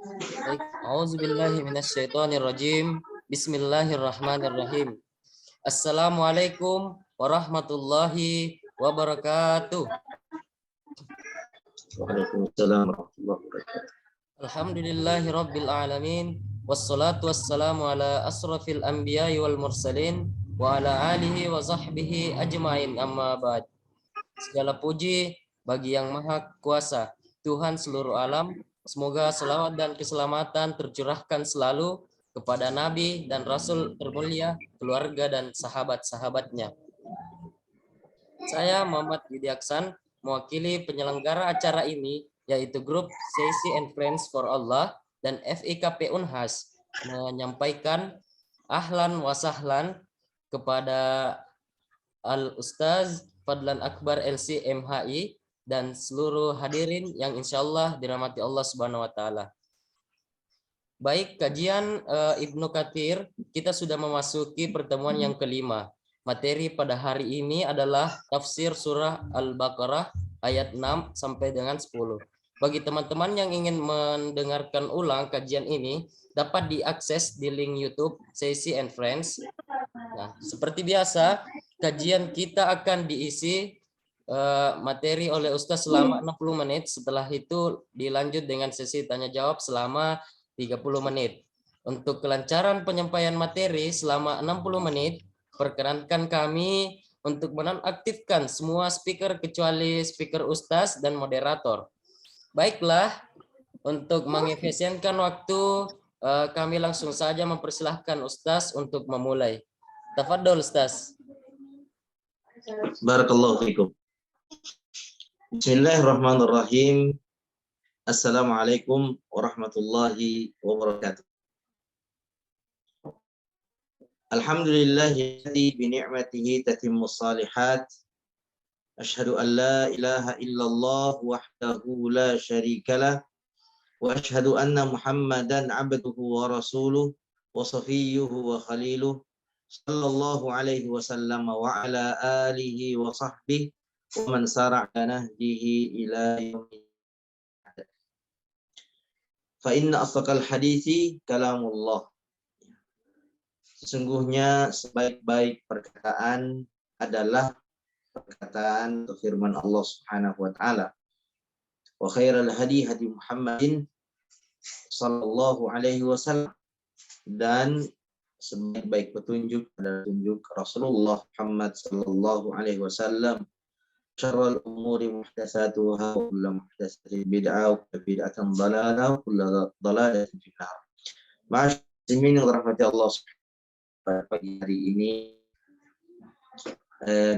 Baik, auzubillahi minasyaitonirrajim. Bismillahirrahmanirrahim. Assalamualaikum warahmatullahi wabarakatuh. Waalaikumsalam warahmatullahi wabarakatuh. Alhamdulillahi rabbil alamin. Wassalatu wassalamu ala asrafil anbiya'i wal mursalin wa ala alihi wa sahbihi ajmain, amma ba'd. Segala puji bagi yang maha kuasa, Tuhan seluruh alam. Semoga selawat dan keselamatan tercurahkan selalu kepada Nabi dan Rasul termulia, keluarga dan sahabat-sahabatnya. Saya Muhammad Widiaksan, mewakili penyelenggara acara ini, yaitu grup Sesi and Friends for Allah dan FIKP Unhas, menyampaikan ahlan wa sahlan kepada Al-Ustaz Fadlan Akbar LC MHI dan seluruh hadirin yang insya Allah dirahmati Allah Subhanahu wa Ta'ala. Baik, kajian Ibnu Katsir, kita sudah memasuki pertemuan yang kelima. Materi pada hari ini adalah tafsir surah Al-Baqarah ayat 6 sampai dengan 10. Bagi teman-teman yang ingin mendengarkan ulang kajian ini, dapat diakses di link YouTube Sesi and Friends. Nah, seperti biasa, kajian kita akan diisi materi oleh Ustaz selama 60 menit. Setelah itu dilanjut dengan sesi tanya jawab selama 30 menit. Untuk kelancaran penyampaian materi selama 60 menit, perkenankan kami untuk menonaktifkan semua speaker kecuali speaker Ustaz dan moderator. Baiklah, untuk mengefisienkan waktu, kami langsung saja mempersilahkan Ustaz untuk memulai. Tafadhol Ustaz. Barakallahu fikum. Bismillahirrahmanirrahim. Assalamualaikum warahmatullahi wabarakatuh. Alhamdulillahi bi ni'matihi tatimmus salihat. Asyhadu an la ilaha illallah wahdahu la syarikalah wa asyhadu anna Muhammadan abduhu wa rasuluh wa safiyyuhu wa khaliluh sallallahu alaihi wasallam wa ala alihi wa sahbihi wa man sara ala nahjihi ila yaumil qiyamah. Fa inna asdaqal hadithi kalamullah. Sesungguhnya sebaik-baik perkataan adalah perkataan atau firman Allah Subhanahu wa taala. Wa khairal hadi hadi Muhammadin sallallahu alaihi wasallam, dan sebaik-baik petunjuk adalah petunjuk Rasulullah Muhammad sallallahu alaihi wasallam. Syarrul umuri muhdatsatuha wa kullu muhdatsatin bid'ah wa kullu bid'atin dhalalah wa kullu dhalalatin fi nar. Ma'asyirin rahmati Allah pada pagi hari ini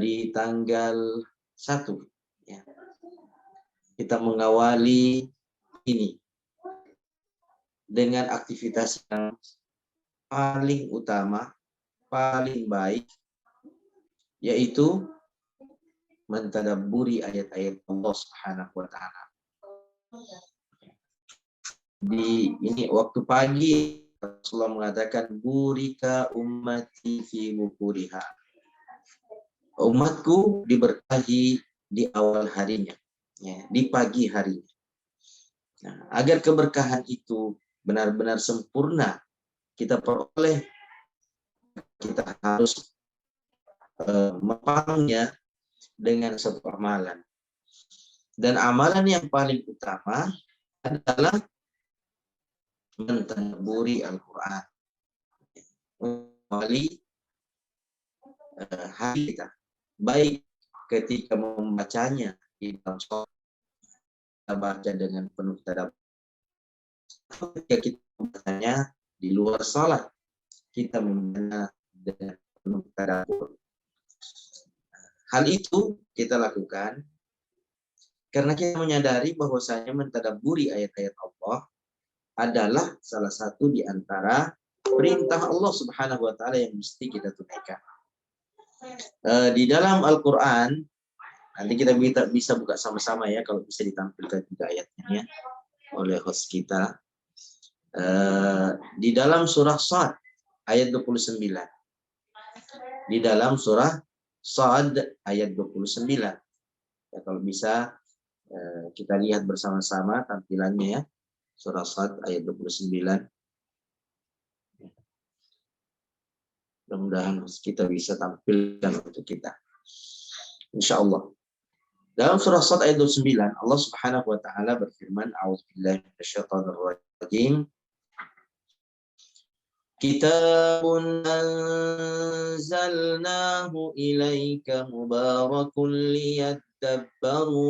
di tanggal 1 ya, kita mengawali ini dengan aktivitas yang paling utama, paling baik, yaitu mentadabburi ayat-ayat Allah Subhanahu wa taala. Di ini waktu pagi Rasulullah mengatakan burika ummati fi bukuriha. Umatku diberkahi di awal harinya, ya, di pagi harinya. Nah, agar keberkahan itu benar-benar sempurna kita peroleh, kita harus mempangnya dengan satu amalan. Dan amalan yang paling utama adalah mentadabburi Al-Quran. Melalui hati kita, baik ketika membacanya di dalam sholat, kita baca dengan penuh tadabbur. Ketika kita membacanya di luar sholat, kita membaca dengan penuh tadabbur. Hal itu kita lakukan karena kita menyadari bahwasanya mentadabburi ayat-ayat Allah adalah salah satu di antara perintah Allah Subhanahu wa taala yang mesti kita tunaikan. Di dalam Al-Qur'an, nanti kita bisa buka sama-sama ya, kalau bisa ditampilkan juga ayatnya ya oleh host kita. Di dalam surah Shad ayat 29. Di dalam surah Shad ayat 29. Ya, kalau bisa kita lihat bersama-sama tampilannya ya. Surah Sad ayat 29. Mudah-mudahan kita bisa tampilkan untuk kita. Insya Allah. Dalam surah Sad ayat 29, Allah Subhanahu wa taala berfirman, "A'udzubillahi minasyaitonir rajim. Kitabun anzalnahu ilaika mubarakun liyadabbaru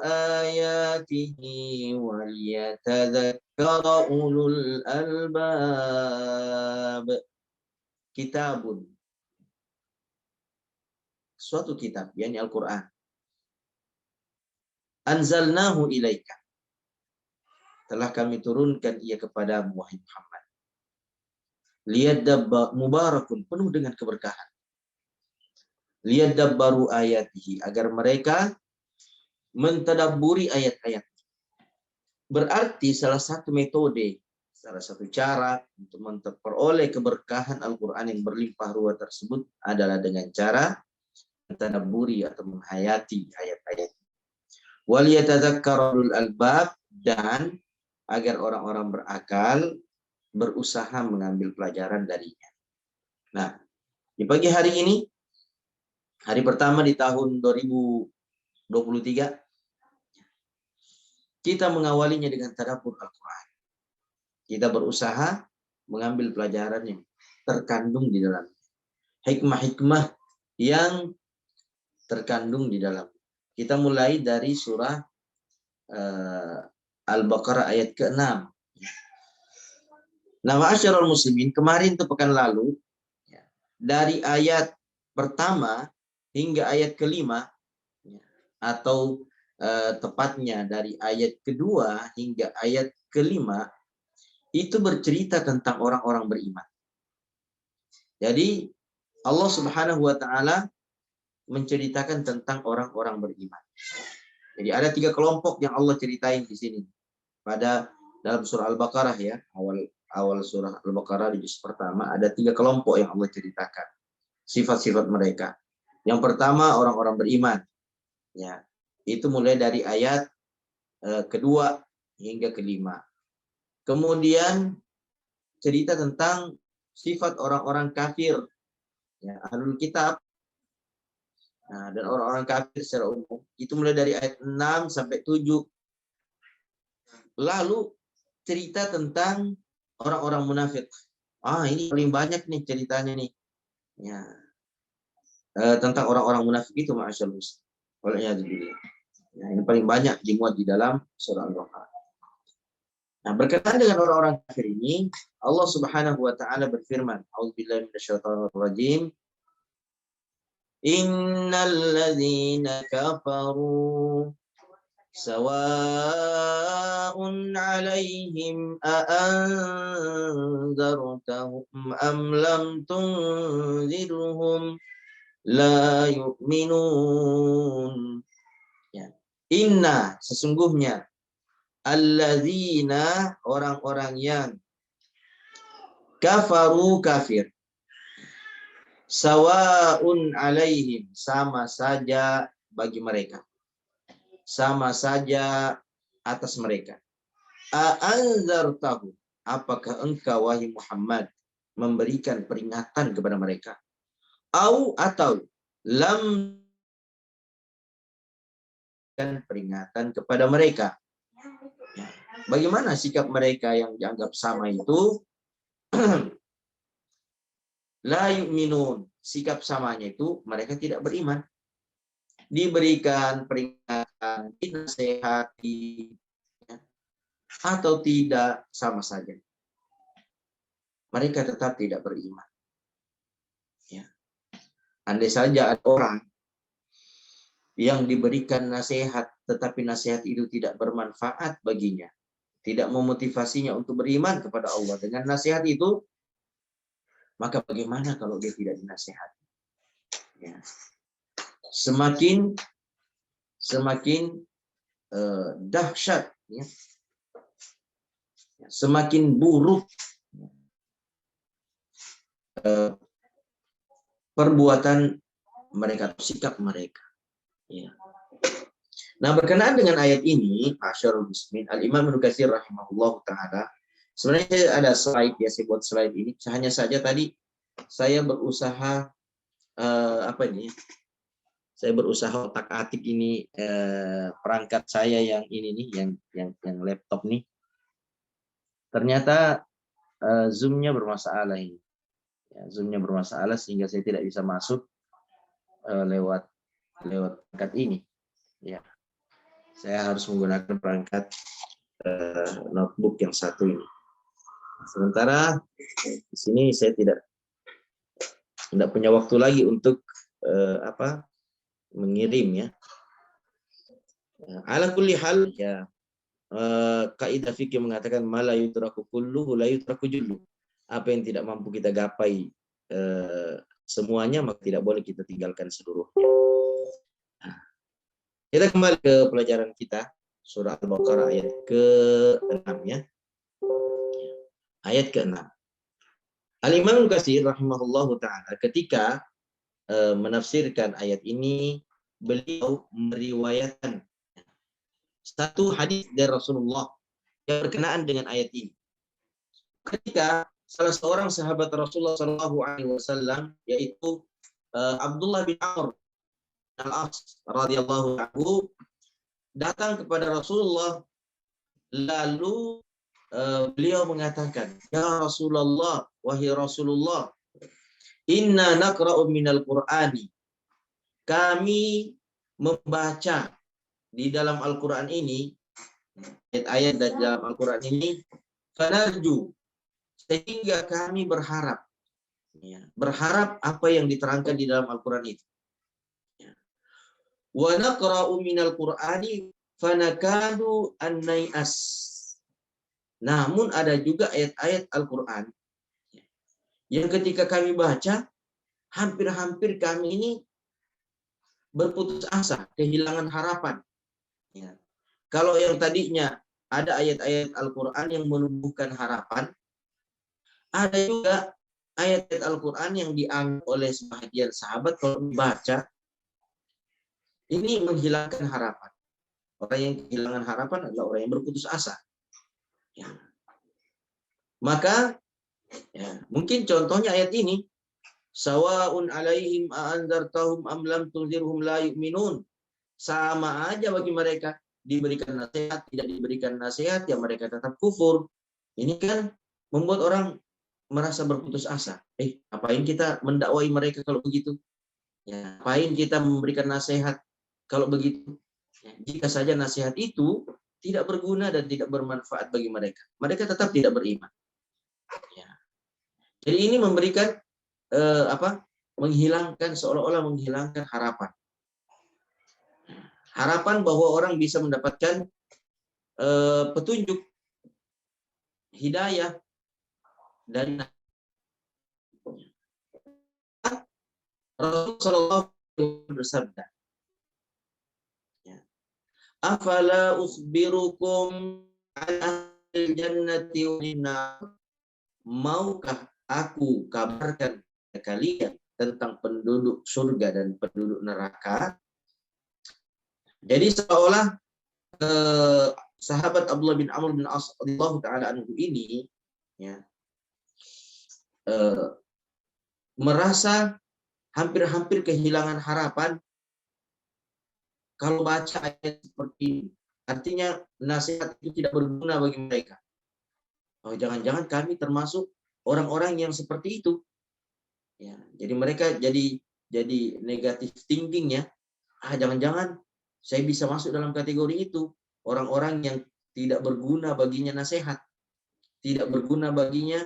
ayatihi waliyatadzakkara ulul albab." Kitabun, suatu kitab, yakni Al-Quran. Anzalnahu ilaika, telah kami turunkan ia kepada wahai Muhammad. Liyadabbar, mubarakun, penuh dengan keberkahan. Liyadabbaru ayatihi, agar mereka mentadabburi ayat-ayat. Berarti salah satu metode, salah satu cara untuk memperoleh keberkahan Al-Quran yang berlimpah ruah tersebut adalah dengan cara mentadabburi atau menghayati ayat-ayat. Waliyatadzakkarul albab, dan agar orang-orang berakal berusaha mengambil pelajaran darinya. Nah, di pagi hari ini, hari pertama di tahun 2023, kita mengawalinya dengan tadabbur Al-Quran. Kita berusaha mengambil pelajaran yang terkandung di dalam hikmah-hikmah yang terkandung di dalam. Kita mulai dari surah Al-Baqarah ayat ke-6. Nah, ma'asyiral muslimin, kemarin itu pekan lalu, dari ayat pertama hingga ayat kelima, atau tepatnya dari ayat kedua hingga ayat kelima, itu bercerita tentang orang-orang beriman. Jadi Allah Subhanahu wa taala menceritakan tentang orang-orang beriman. Jadi ada 3 kelompok yang Allah ceritain di sini. Pada dalam surah Al-Baqarah, ya, awal surah Al-Baqarah di juz pertama ada 3 kelompok yang Allah ceritakan sifat-sifat mereka. Yang pertama orang-orang beriman. Ya, itu mulai dari ayat kedua hingga kelima. Kemudian cerita tentang sifat orang-orang kafir, ya, ahlul kitab. Nah, dan orang-orang kafir secara umum itu mulai dari ayat 6 sampai 7. Lalu cerita tentang orang-orang munafik. Ini paling banyak nih ceritanya nih. Ya. Tentang orang-orang munafik itu, ma'asyallah. Ya, ini paling banyak dimuat di dalam surah Al-Baqarah. Nah, berkaitan dengan orang-orang kafir ini, Allah Subhanahu wa taala berfirman, "A'udzubillahi minasyaitonir rajim. Innal ladzina kafaru sawa'un 'alaihim a'anzartahum am lam tunzirhum la yu'minun." Ya. Inna, sesungguhnya, alladzina, orang-orang yang kafaru, kafir, sawa'un 'alaihim, sama saja bagi mereka, sama saja atas mereka. A'anzartahu, apakah engkau wahai Muhammad memberikan peringatan kepada mereka? Atau lam, dan peringatan kepada mereka. Bagaimana sikap mereka yang dianggap sama itu? La yu'minun, sikap samanya itu mereka tidak beriman. Diberikan peringatan, dinasehati, atau tidak, sama saja. Mereka tetap tidak beriman. Ya. Andai saja ada orang yang diberikan nasihat, tetapi nasihat itu tidak bermanfaat baginya, tidak memotivasinya untuk beriman kepada Allah dengan nasihat itu, maka bagaimana kalau dia tidak dinasihati? Ya. Semakin dahsyat, ya. Semakin buruk perbuatan mereka, sikap mereka. Ya. Nah, berkenaan dengan ayat ini, Masyarul Muslimin, Al-Imam Ibnu Katsir rahimahullah ta'ala, sebenarnya ada slide, ya, saya buat slide ini. Hanya saja tadi saya berusaha, saya berusaha otak-atik ini perangkat saya yang ini nih, yang laptop nih. Ternyata Zoom-nya bermasalah ini. Ya, Zoom-nya bermasalah sehingga saya tidak bisa masuk lewat perangkat ini. Ya. Saya harus menggunakan perangkat notebook yang satu ini. Sementara di sini saya tidak punya waktu lagi untuk mengirim, ya. Ala kulli hal, ya, kaidah fikih mengatakan mala yutraku kulluhu la yutraku jullu. Apa yang tidak mampu kita gapai semuanya, maka tidak boleh kita tinggalkan seluruhnya. Kita kembali ke pelajaran kita, surah Al-Baqarah ayat ke-6, ya. Ayat ke-6. Al-Imam Katsir rahimahullahu ta'ala ketika menafsirkan ayat ini, beliau meriwayatkan satu hadis dari Rasulullah yang berkenaan dengan ayat ini. Ketika salah seorang sahabat Rasulullah SAW, yaitu Abdullah bin Amr Al-As radhiyallahu anhu, datang kepada Rasulullah, lalu beliau mengatakan, ya Rasulullah, wahai Rasulullah, inna naqra'u minal Qur'ani, kami membaca di dalam Al-Quran ini, ayat-ayat dari dalam Al-Quran ini, fanarju, sehingga kami berharap, ya, berharap apa yang diterangkan di dalam Al-Quran itu. Wa naqra'u minal Qur'ani fanakadu an-nai'as. Namun ada juga ayat-ayat Al-Quran yang ketika kami baca, hampir-hampir kami ini berputus asa, kehilangan harapan. Ya. Kalau yang tadinya ada ayat-ayat Al-Quran yang menumbuhkan harapan, ada juga ayat-ayat Al-Quran yang dianggap oleh sebagian sahabat kalau dibaca, ini menghilangkan harapan. Orang yang kehilangan harapan adalah orang yang berputus asa. Ya. Maka, ya, mungkin contohnya ayat ini, sawa'un alaihim a'anzartahum am lam tunzirhum la yu'minun. Sama aja bagi mereka, diberikan nasihat, tidak diberikan nasihat, ya mereka tetap kufur. Ini kan membuat orang merasa berputus asa. Apain kita mendakwai mereka kalau begitu? Ya, apain kita memberikan nasihat kalau begitu? Ya, jika saja nasihat itu tidak berguna dan tidak bermanfaat bagi mereka, mereka tetap tidak beriman. Ya. Jadi ini memberikan menghilangkan, seolah-olah menghilangkan harapan. Harapan bahwa orang bisa mendapatkan petunjuk, hidayah dari Rasulullah bersabda, afala ukhbirukum an ahli jannati wan nar, maukah aku kabarkan kepada kalian tentang penduduk surga dan penduduk neraka? Jadi seolah sahabat Abdullah bin Amr bin As radhiyallahu taala anhu ini, ya, merasa hampir-hampir kehilangan harapan kalau baca ayat seperti ini. Artinya nasihat itu tidak berguna bagi mereka. Oh, jangan-jangan kami termasuk orang-orang yang seperti itu. Ya, jadi mereka jadi negatif thinking, ya. Jangan-jangan saya bisa masuk dalam kategori itu. Orang-orang yang tidak berguna baginya nasihat, tidak berguna baginya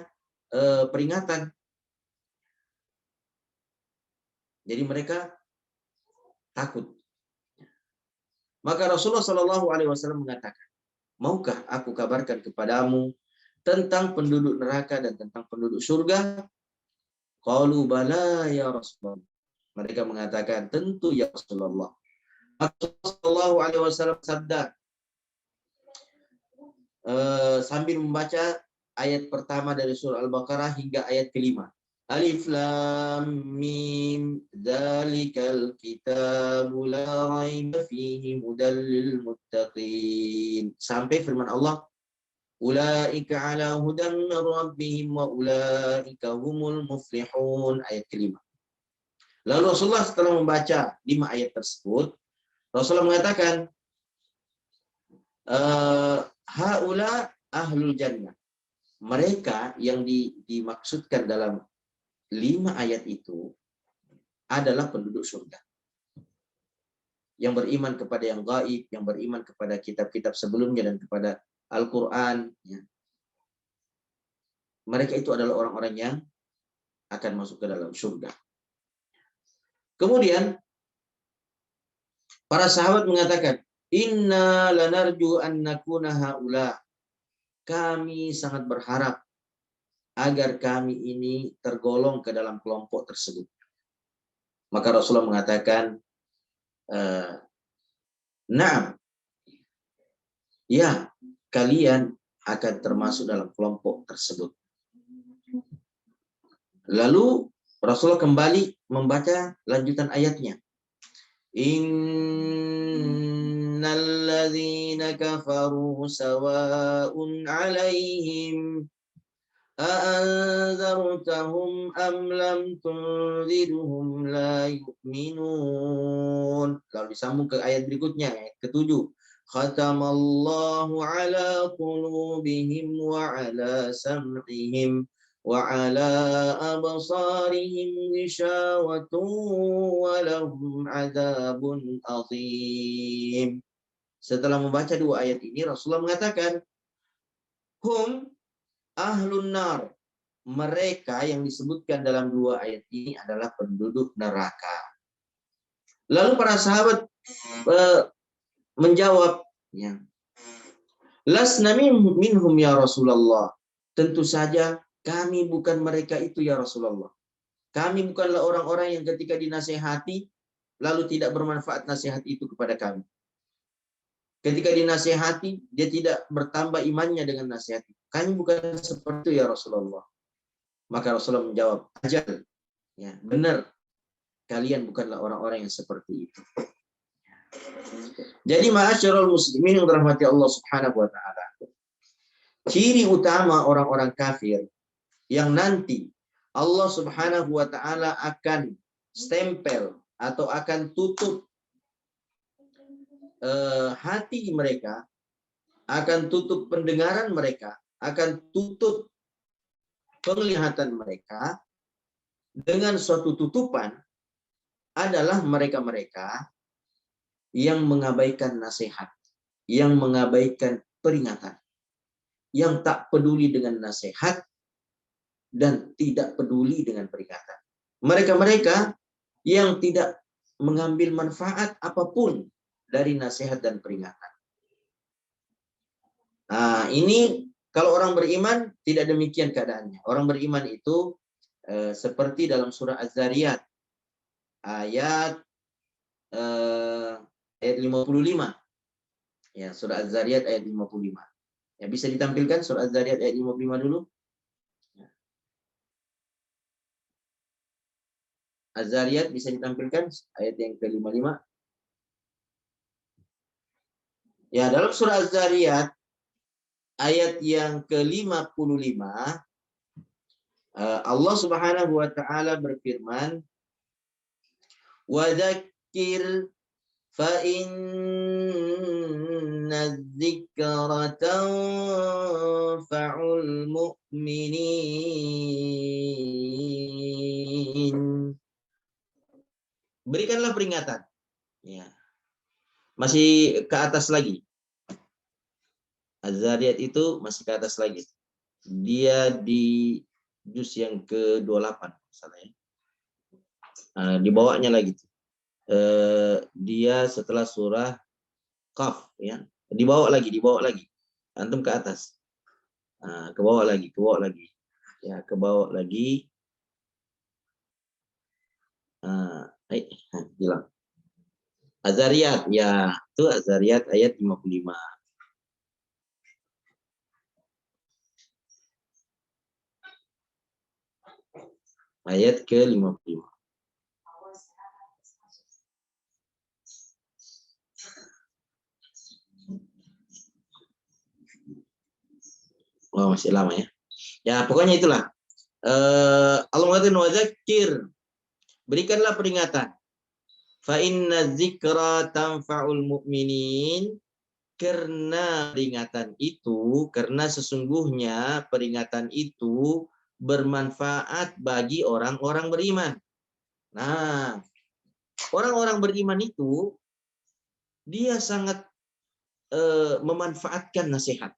peringatan. Jadi mereka takut. Maka Rasulullah Shallallahu Alaihi Wasallam mengatakan, maukah aku kabarkan kepadamu tentang penduduk neraka dan tentang penduduk surga? Qalu bala ya Rasulullah. Mereka mengatakan, tentu ya Rasulullah. Rasulullah Shallallahu Alaihi Wasallam sabda sambil membaca ayat pertama dari surah Al-Baqarah hingga ayat kelima. Alif Lam Mim Dzalikal kitabu la raiba fihi hudal lil muttaqin. Sampai firman Allah, ulaika ala hudan min rabbihim wa ulaika humul muflihun, ayat kelima. Lalu Rasulullah setelah membaca 5 ayat tersebut, Rasulullah mengatakan, haula ahlul jannah. Mereka yang dimaksudkan dalam 5 ayat itu adalah penduduk surga. Yang beriman kepada yang gaib, yang beriman kepada kitab-kitab sebelumnya dan kepada Al-Quran. Ya. Mereka itu adalah orang-orang yang akan masuk ke dalam surga. Kemudian para sahabat mengatakan, inna lanarju an nakuna haula. Kami sangat berharap agar kami ini tergolong ke dalam kelompok tersebut. Maka Rasulullah mengatakan, na'am, ya, kalian akan termasuk dalam kelompok tersebut. Lalu Rasulullah kembali membaca lanjutan ayatnya. Innal ladzina kafaru sawa'un 'alaihim a'anzartahum am lam tunzirhum la yu'minun. Lalu disambung ke ayat berikutnya, ayat ke-7. Khatamallahu ala qulubihim wa ala sam'ihim wa ala absarihim ghishawatun wa lahum adzabun adzim. Setelah membaca 2 ayat ini, Rasulullah mengatakan, hum ahlun nar. Mereka yang disebutkan dalam 2 ayat ini adalah penduduk neraka. Lalu para sahabat menjawab, ya, lasna minhum ya Rasulullah. Tentu saja kami bukan mereka itu ya Rasulullah. Kami bukanlah orang-orang yang ketika dinasihati lalu tidak bermanfaat nasihat itu kepada kami. Ketika dinasihati, dia tidak bertambah imannya dengan nasihat itu. Kami bukan seperti itu ya Rasulullah. Maka Rasulullah menjawab, ajal, ya, benar. Kalian bukanlah orang-orang yang seperti itu. Jadi ma'asyiral muslimin yang dirahmati Allah Subhanahu wa taala. Ciri utama orang-orang kafir yang nanti Allah Subhanahu wa taala akan stempel atau akan tutup hati mereka, akan tutup pendengaran mereka, akan tutup penglihatan mereka dengan suatu tutupan adalah mereka-mereka yang mengabaikan nasihat, yang mengabaikan peringatan, yang tak peduli dengan nasihat dan tidak peduli dengan peringatan. Mereka-mereka yang tidak mengambil manfaat apapun dari nasihat dan peringatan. Nah, ini kalau orang beriman tidak demikian keadaannya. Orang beriman itu seperti dalam surah Az-Zariyat ayat 55. Ya, surah Az-Zariyat ayat 55. Ya, bisa ditampilkan surah Az-Zariyat ayat 55 dulu. Az-Zariyat bisa ditampilkan ayat yang ke-55. Ya, dalam surah Az-Zariyat ayat yang ke-55 Allah Subhanahu wa taala berfirman, wa dzakir fa inna dzikra tanfa'ul mu'minin. Berikanlah peringatan. Ya. Masih ke atas lagi. Az-Zariyat itu masih ke atas lagi. Dia di juz yang ke-28 misalnya. Di bawahnya lagi. Dia setelah surah Qaf, ya. Dibawa lagi. Antum ke atas. Ke bawah lagi. Ya, ke bawah lagi. Bilang. Az-Zariyat, ya, itu Az-Zariyat ayat 55. Ayat ke-55. Oh, masih lama ya. Ya, pokoknya itulah. Allah mengatakan wadzakir, berikanlah peringatan. Fa inna dzikra tanfa'ul mu'minin, karena peringatan itu, karena sesungguhnya peringatan itu bermanfaat bagi orang-orang beriman. Nah, orang-orang beriman itu dia sangat memanfaatkan nasihat.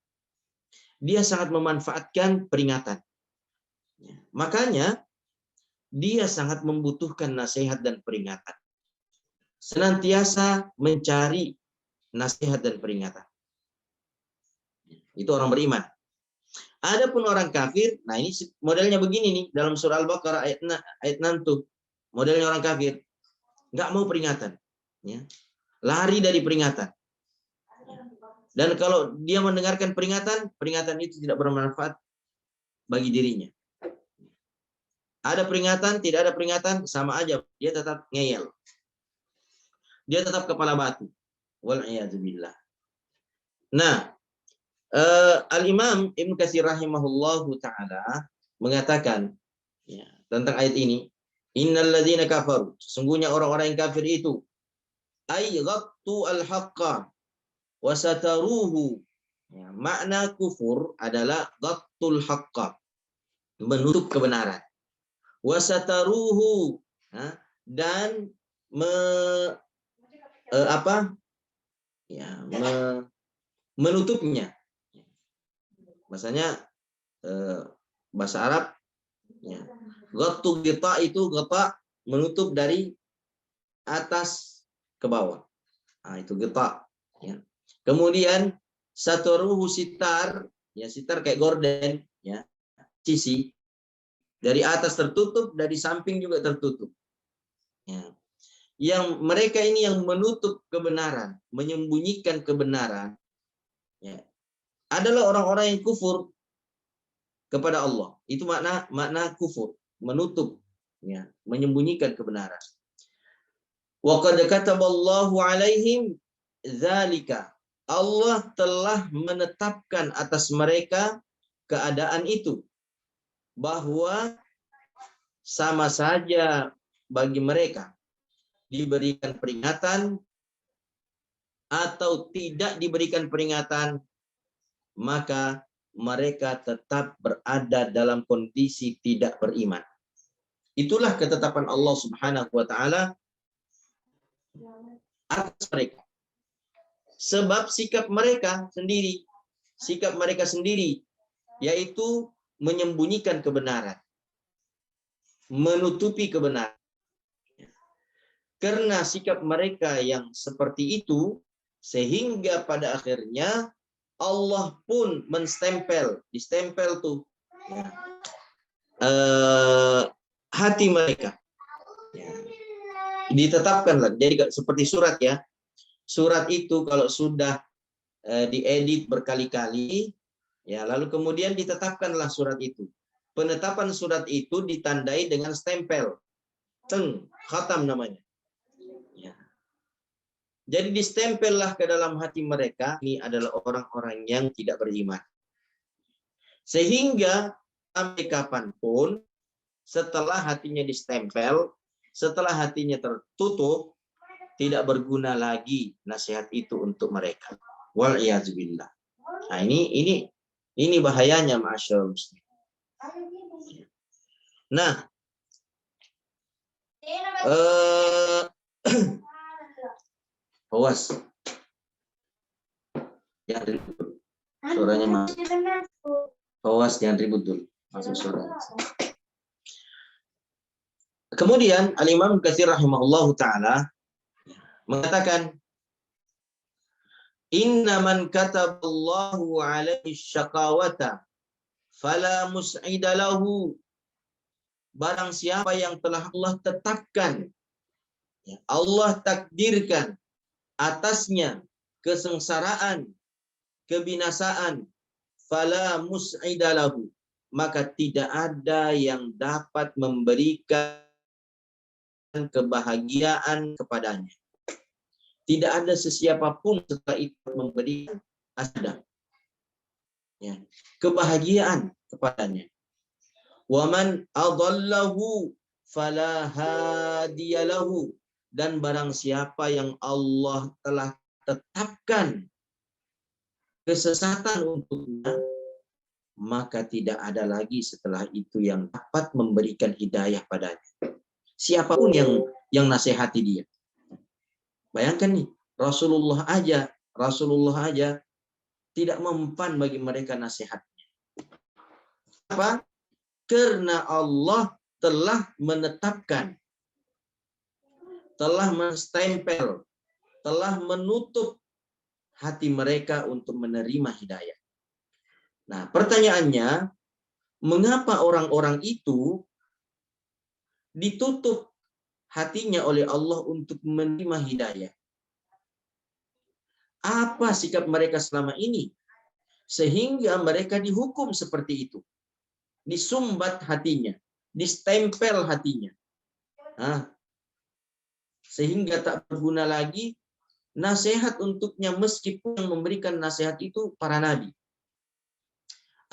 Dia sangat memanfaatkan peringatan. Makanya dia sangat membutuhkan nasihat dan peringatan. Senantiasa mencari nasihat dan peringatan. Itu orang beriman. Adapun orang kafir, nah ini modelnya begini nih dalam surah Al-Baqarah ayat 6 tuh. Modelnya orang kafir, nggak mau peringatan, ya. Lari dari peringatan. Dan kalau dia mendengarkan peringatan, peringatan itu tidak bermanfaat bagi dirinya. Ada peringatan, tidak ada peringatan, sama aja. Dia tetap ngeyel. Dia tetap kepala batu. Wal'iyadzubillah. Nah, Al-Imam Ibnu Katsir rahimahullahu ta'ala mengatakan ya, tentang ayat ini, innal ladzina kafaru, sesungguhnya orang-orang yang kafir itu, ay ghattu al-haqqa wa sataruhu. Ya, makna kufur adalah ghattul haqqa, menutup kebenaran. Wa sataruhu, dan menutupnya. Bahasanya bahasa Arab ya. Ghattu ghita itu ghita menutup dari atas ke bawah. Nah, itu ghita ya. Kemudian sataruhu sitar, ya sitar kayak gorden ya. Sisi dari atas tertutup, dari samping juga tertutup. Ya. Yang mereka ini yang menutup kebenaran, menyembunyikan kebenaran, ya, adalah orang-orang yang kufur kepada Allah. Itu makna kufur, menutup, ya, menyembunyikan kebenaran. Wa qad kataballahu alaihim dzalika. Allah telah menetapkan atas mereka keadaan itu, bahwa sama saja bagi mereka diberikan peringatan atau tidak diberikan peringatan, maka mereka tetap berada dalam kondisi tidak beriman. Itulah ketetapan Allah Subhanahu wa taala atas mereka. Sebab sikap mereka sendiri yaitu menyembunyikan kebenaran, menutupi kebenaran. Karena sikap mereka yang seperti itu, sehingga pada akhirnya Allah pun distempel tuh ya, hati mereka. Ya. Ditetapkanlah. Jadi seperti surat ya. Surat itu kalau sudah diedit berkali-kali, ya lalu kemudian ditetapkanlah surat itu. Penetapan surat itu ditandai dengan stempel, khatam namanya. Jadi distempellah ke dalam hati mereka, ini adalah orang-orang yang tidak beriman. Sehingga sampai kapanpun, setelah hatinya distempel, setelah hatinya tertutup, tidak berguna lagi nasihat itu untuk mereka. Wal'iyadzubillah. Nah ini bahayanya, ma'asyarul muslim. Nah, awas. Jangan ribut. Suaranya masuk. Awas, jangan ribut dulu. Masuk suaranya. Kemudian Al-Imam Katsir rahimahullahu ta'ala mengatakan, inna man kataballahu alaihi syaqawata fala mus'ida lahu. Barang siapa yang telah Allah tetapkan, Allah takdirkan atasnya kesengsaraan, kebinasaan, fala mus'ida lahu, maka tidak ada yang dapat memberikan kebahagiaan kepadanya. Tidak ada sesiapapun setelah itu memberikan asda, ya, kebahagiaan kepadanya. Waman adallahu fala hadiyalahu, dan barang siapa yang Allah telah tetapkan kesesatan untuknya, maka tidak ada lagi setelah itu yang dapat memberikan hidayah padanya. Siapapun yang nasihati dia. Bayangkan nih, Rasulullah aja tidak mempan bagi mereka nasihat. Apa? Karena Allah telah menetapkan, telah menstempel, telah menutup hati mereka untuk menerima hidayah. Nah, pertanyaannya, mengapa orang-orang itu ditutup hatinya oleh Allah untuk menerima hidayah? Apa sikap mereka selama ini sehingga mereka dihukum seperti itu? Disumbat hatinya, distempel hatinya. Sehingga tak berguna lagi nasihat untuknya, meskipun yang memberikan nasihat itu para nabi.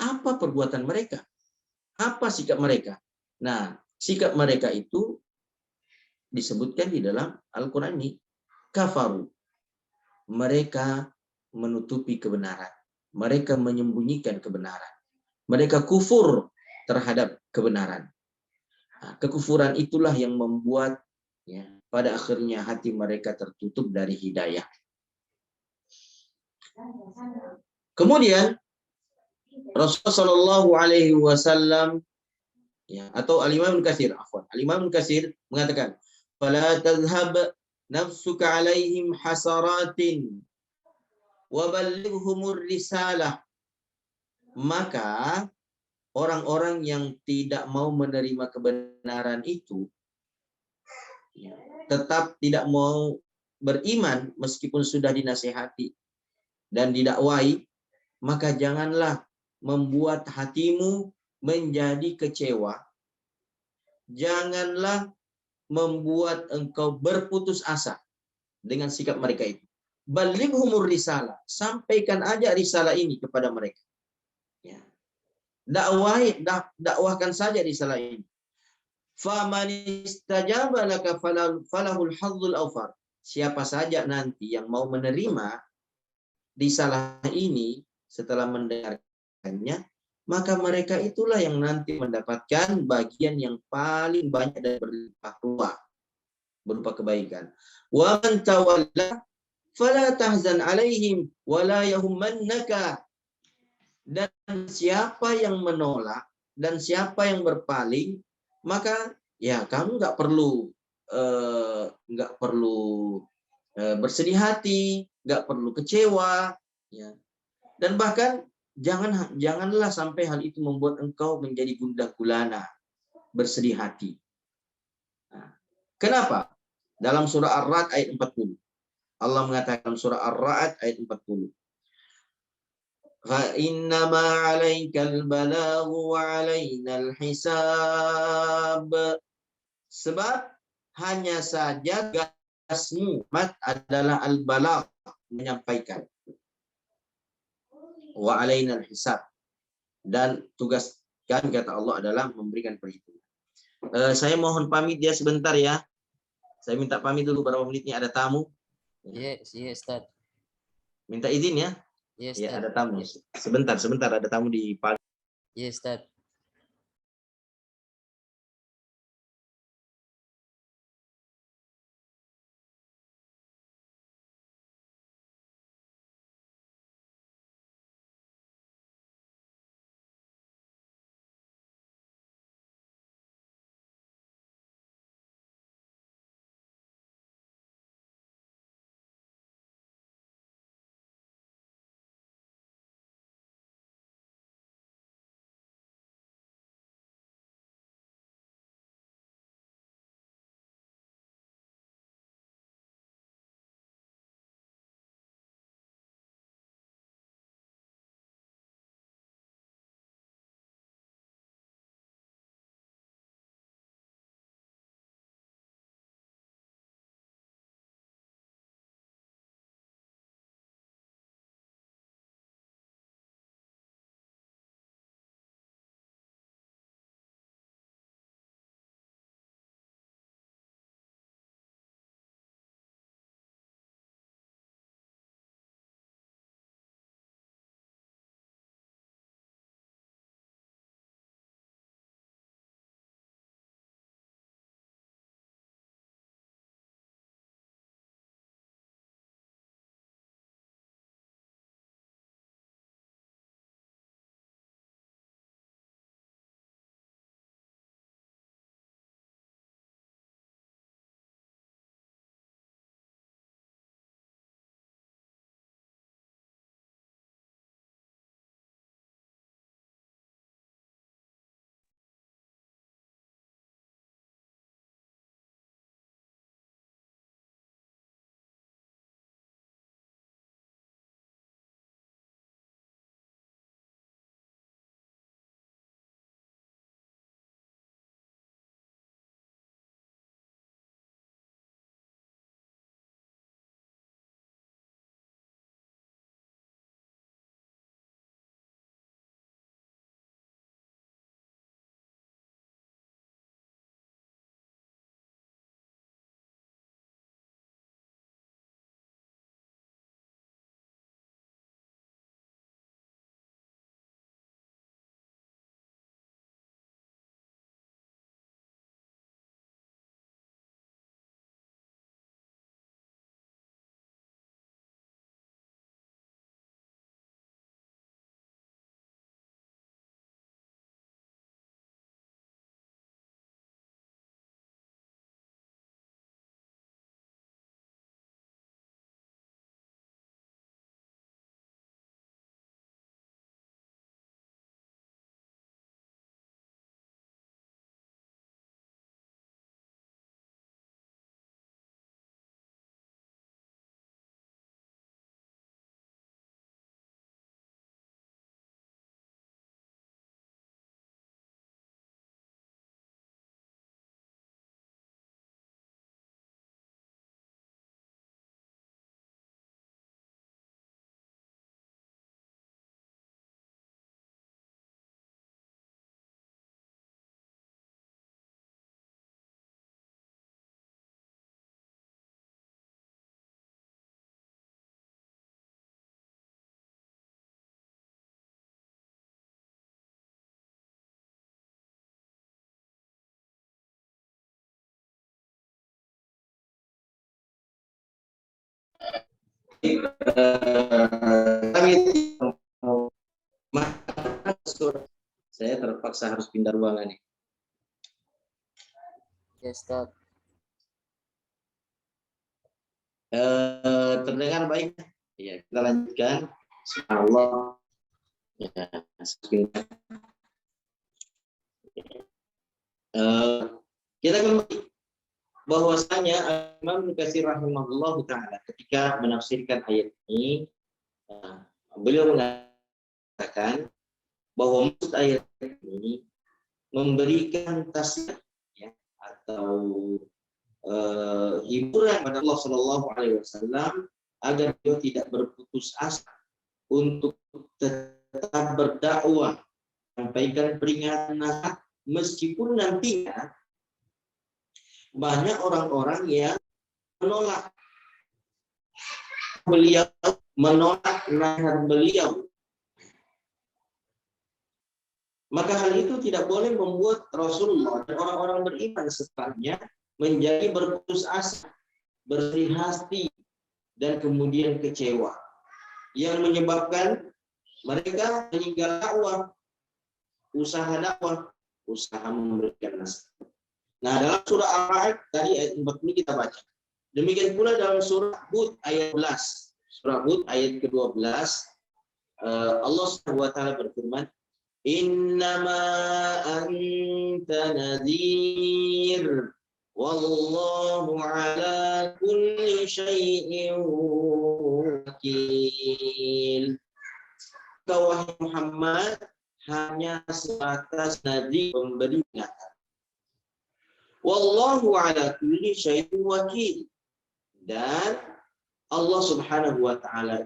Apa perbuatan mereka? Apa sikap mereka? Nah, sikap mereka itu disebutkan di dalam Al-Quran ini. Kafaru. Mereka menutupi kebenaran. Mereka menyembunyikan kebenaran. Mereka kufur terhadap kebenaran. Nah, kekufuran itulah yang membuat, ya, pada akhirnya hati mereka tertutup dari hidayah. Kemudian Rasulullah Shallallahu Alaihi Wasallam, ya, atau Al-Imam Ibnu Katsir, Al-Imam Ibnu Katsir mengatakan, "Fala tadhhab nafsuka 'alaihim hasaratin wa ballighumur risalah." Maka orang-orang yang tidak mau menerima kebenaran itu, ya, tetap tidak mau beriman meskipun sudah dinasihati dan didakwai, maka janganlah membuat hatimu menjadi kecewa. Janganlah membuat engkau berputus asa dengan sikap mereka itu. Balighumur risalah, sampaikan aja risalah ini kepada mereka. Ya. Dakwahkan saja risalah ini. Faman istajaba laka falahul hadzul awfar. Siapa saja nanti yang mau menerima risalah ini setelah mendengarkannya, maka mereka itulah yang nanti mendapatkan bagian yang paling banyak dan berlimpah ruah berupa kebaikan. Wa man tawalla fala tahzan alaihim wala yahummannaka. Dan siapa yang menolak dan siapa yang berpaling, maka ya kamu nggak perlu bersedih hati, nggak perlu kecewa, ya. Dan bahkan janganlah sampai hal itu membuat engkau menjadi gundah gulana, bersedih hati. Nah, kenapa? Dalam surah Ar-Ra'd ayat 40. Allah mengatakan surah Ar-Ra'd ayat 40. Fa innama 'alaikal balaghu wa 'alainal hisab. Sebab hanya saja tugasmu adalah al-balagh, menyampaikan. Wa 'alainal hisab, dan tugas kami, kata Allah, adalah memberikan perhitungan. Saya mohon pamit ya sebentar ya. Saya minta pamit dulu, berapa menit ini ada tamu. Yes, yes, Ustaz. Minta izin ya. Yes, Ya, Ustaz. ada tamu. Sebentar ada tamu di pagi. Yes, Ustaz. Kami saya terpaksa harus pindah ruangan nih. Ya, Ustaz. Terdengar baik? Ya, kita lanjutkan. Subhanallah. Ya, kita kembali bahwasanya Imam Ibnu Katsir rahimahullah taala ketika menafsirkan ayat ini, beliau mengatakan bahwa maksud ayat ini memberikan tasbih ya, atau hiburan pada Allah Shallallahu Alaihi Wasallam agar beliau tidak berputus asa untuk tetap berdakwah, sampaikan peringatan nasihat, meskipun nantinya banyak orang-orang yang menolak beliau, menolak nasihat beliau. Maka hal itu tidak boleh membuat Rasulullah dan orang-orang beriman setelahnya menjadi berputus asa, bersedih hati, dan kemudian kecewa. Yang menyebabkan mereka meninggal dakwah, usaha memberikan nasihat. Nah, dalam surah Al-Ra'd tadi ayat 40 kita baca. Demikian pula dalam surah Hud ayat 12. Surah Hud ayat ke-12 Allah Subhanahu wa taala berfirman, "Innama anta nadhir wallahu ala kulli syai'in wakil." Kau wahai Muhammad hanya sebatas nadhir, pemberi peringatan. Wallahu ala kulli syai'in wakil. Dan Allah Subhanahu wa taala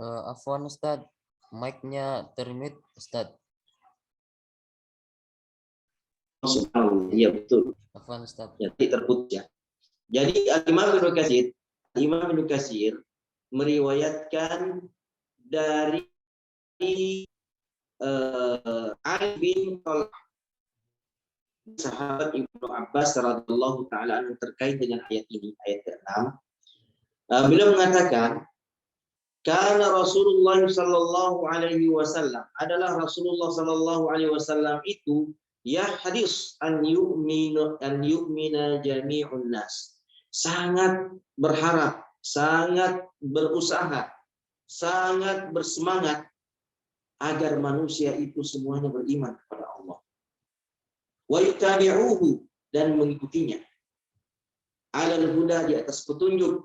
Afwan Ustaz, mic-nya termute Ustaz. Subhanallah, iya betul. Afwan Ustaz. Jadi terputus ya. Jadi Imam Ibnu Katsir meriwayatkan dari Ali bin Thalib, sahabat Ibnu Abbas radhiyallahu taala anhu terkait dengan ayat ini, ayat ke-6. Beliau mengatakan, karena Rasulullah sallallahu alaihi wasallam adalah Rasulullah sallallahu alaihi wasallam itu ya hadis an yu'mina jami'un nas. Sangat berharap, sangat berusaha, sangat bersemangat agar manusia itu semuanya beriman kepada Allah. Wa yutabi'uhu, dan mengikutinya. Alal huda, di atas petunjuk.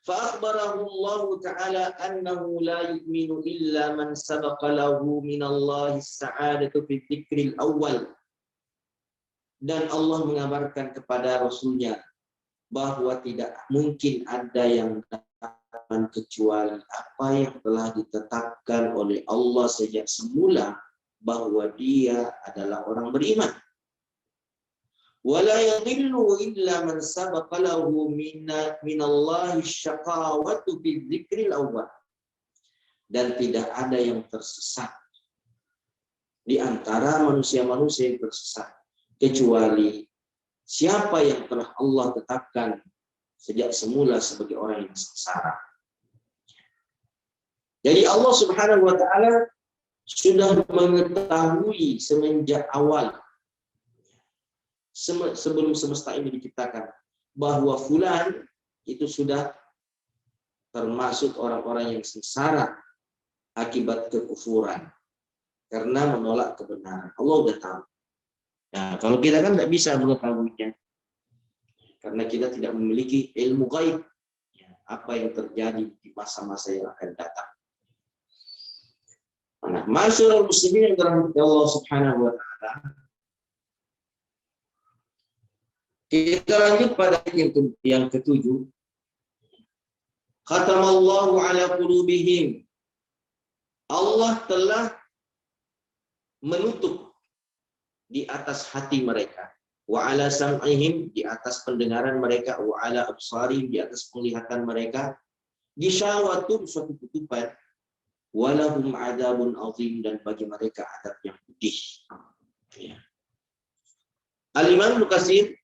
فأخبره الله تعالى أنه لا يؤمن إلا من سبق له من الله السعادة في الذكر الأول. Dan Allah mengabarkan kepada Rasulnya bahwa tidak mungkin ada yang datang kecuali apa yang telah ditetapkan oleh Allah sejak semula, bahwa dia adalah orang beriman. ولا يضل إلا من سبق له من الله الشقاوة في الذكر الأول. Dan tidak ada yang tersesat di antara manusia-manusia yang tersesat kecuali siapa yang telah Allah tetapkan sejak semula sebagai orang yang sengsara. Jadi Allah Subhanahu wa taala sudah mengetahui semenjak awal, sebelum semesta ini diciptakan, bahwa fulan itu sudah termasuk orang-orang yang sengsara akibat kekufuran karena menolak kebenaran. Allah udah tahu. Nah, kalau kita kan tidak bisa mengetahuinya karena kita tidak memiliki ilmu gaib, apa yang terjadi di masa-masa yang akan datang. Nah, masyaallah muslimin yang dirahmati Allah Subhanahu wa taala, Kita lanjut pada ayat yang ketujuh. Khatamallahu ala qulubihim. Allah telah menutup di atas hati mereka. Wa ala sam'ihim, di atas pendengaran mereka. Wa ala absarihim, di atas penglihatan mereka. Gisyawatun, suatu tutupan. Walahum adabun azim, dan bagi mereka adab yang pedih. Ya. Al-Imam Ibnu Katsir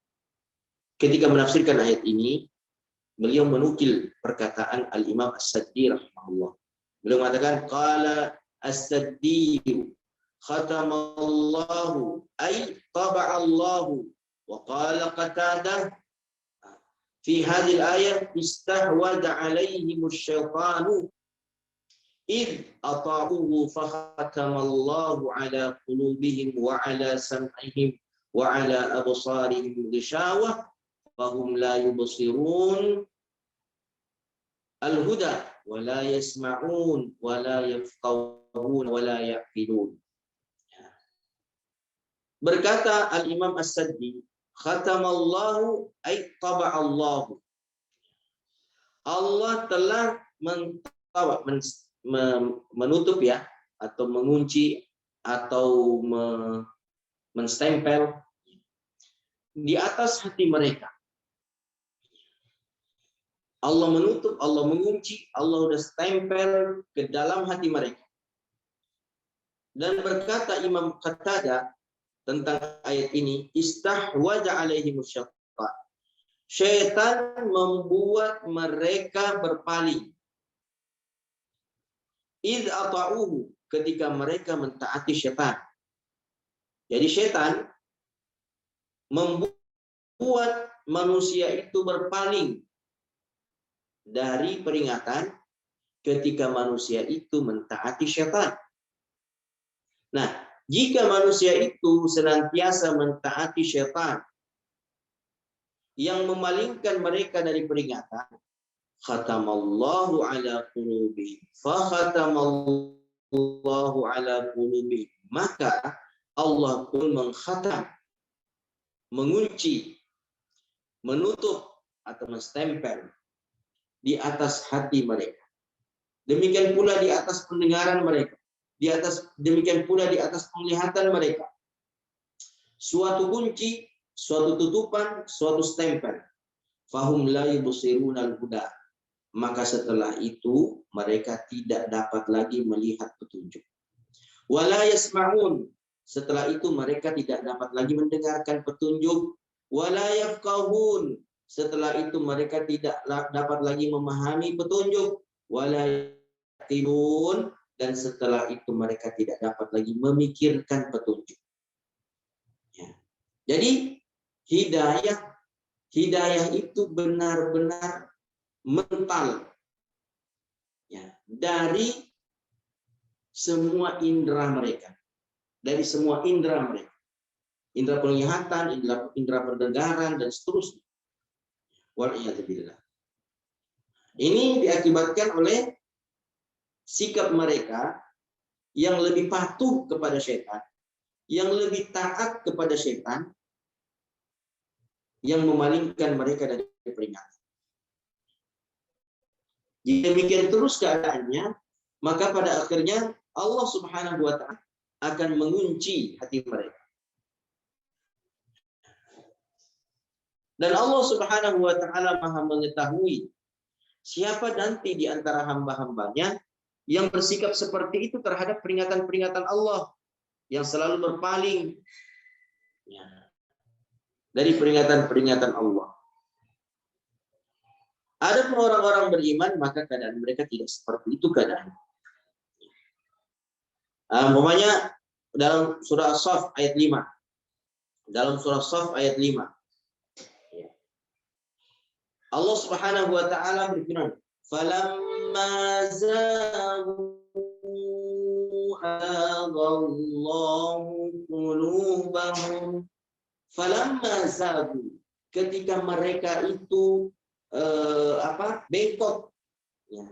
ketika menafsirkan ayat ini, beliau menukil perkataan Al-Imam As-Saddi rahimahullah. Beliau mengatakan, qala As-Saddi khatamallahu ay taba'allahu, wa qala Qatadah fi hadhihi al-ayah istahwada 'alaihim asy-syaitanu id ata'uhu fa khatamallahu 'ala qulubihim wa 'ala sam'ihim wa 'ala absarihim ghishawah fahum la yubsirun al-huda wa la yasma'un wa la yafqahun wa la ya'qilun. Berkata Al-Imam As-Saddi, khatamallahu ay taba'allahu. Allah telah menutup ya, atau mengunci atau menstempel di atas hati mereka. Allah menutup, Allah mengunci, Allah udah stempel ke dalam hati mereka. Dan berkata Imam Qatadah tentang ayat ini, istahwaja alaihim syaitan. Syaitan membuat mereka berpaling. Id ata'uhu, ketika mereka mentaati syaitan. Jadi syaitan membuat manusia itu berpaling dari peringatan ketika manusia itu mentaati syaitan. Nah, jika manusia itu senantiasa mentaati syaitan yang memalingkan mereka dari peringatan, khatamallahu ala qulubihim, fa khatamallahu ala qulubihim, maka Allah pun mengkhatam, mengunci, menutup atau menstempel di atas hati mereka. Demikian pula di atas pendengaran mereka. Demikian pula di atas penglihatan mereka. Suatu kunci, suatu tutupan, suatu stempel. Fahum la yubsiruna al-huda. Maka setelah itu mereka tidak dapat lagi melihat petunjuk. Wala yasma'un. Setelah itu mereka tidak dapat lagi mendengarkan petunjuk. Wala yafqahun. Setelah itu mereka tidak dapat lagi memahami petunjuk. Wala yaqilun. Dan setelah itu mereka tidak dapat lagi memikirkan petunjuk. Ya. Jadi hidayah itu benar-benar mental ya, dari semua indera mereka, dari semua indera mereka, indera penglihatan, indera pendengaran dan seterusnya. Wal'iyadzubillah. Ini diakibatkan oleh sikap mereka yang lebih patuh kepada syaitan, yang lebih taat kepada syaitan, yang memalingkan mereka dari peringatan. Jika demikian terus keadaannya, maka pada akhirnya Allah Subhanahu wa Ta'ala akan mengunci hati mereka. Dan Allah Subhanahu wa Ta'ala Maha mengetahui siapa nanti di antara hamba-hambanya yang bersikap seperti itu terhadap peringatan-peringatan Allah, yang selalu berpaling ya, dari peringatan-peringatan Allah. Ada orang-orang beriman, maka keadaan mereka tidak seperti itu keadaan. Umpamanya dalam surah As-Saff ayat 5. Dalam surah As-Saff ayat 5. Allah Subhanahu wa Ta'ala berfirman, falamma zaghu aghallahu qulubahum. Falamma zaghu, ketika mereka itu bengkok ya.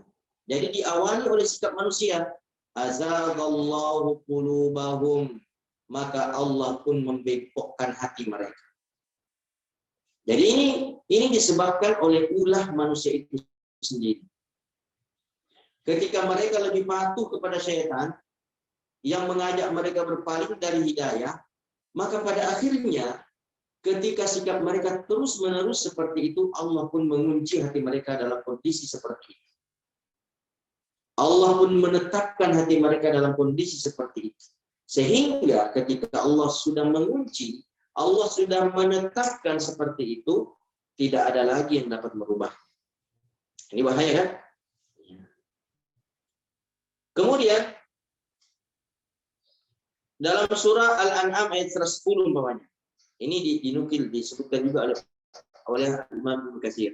Jadi diawali oleh sikap manusia, azaghallahu qulubahum, maka Allah pun membengkokkan hati mereka. Jadi ini disebabkan oleh ulah manusia itu sendiri. Ketika mereka lebih patuh kepada syaitan yang mengajak mereka berpaling dari hidayah, maka pada akhirnya ketika sikap mereka terus-menerus seperti itu, Allah pun mengunci hati mereka dalam kondisi seperti itu. Allah pun menetapkan hati mereka dalam kondisi seperti itu. Sehingga ketika Allah sudah mengunci, Allah sudah menetapkan seperti itu, tidak ada lagi yang dapat merubah. Ini bahaya kan? Kemudian dalam surah Al-An'am ayat 110 umpamanya. Ini dinukil, disebutkan juga oleh Imam Ibnu Katsir.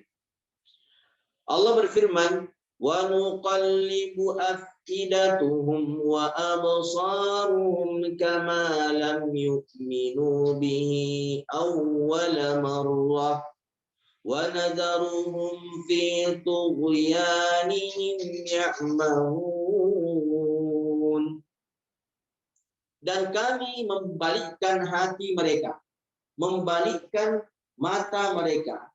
Allah berfirman, wa nuqallibu afidatuhum wa absaruhum kama lam yu'minu bihi awwala marrah wa nadharuhum fi tughyanihim ya'mahun. Dan kami membalikkan hati mereka, membalikkan mata mereka,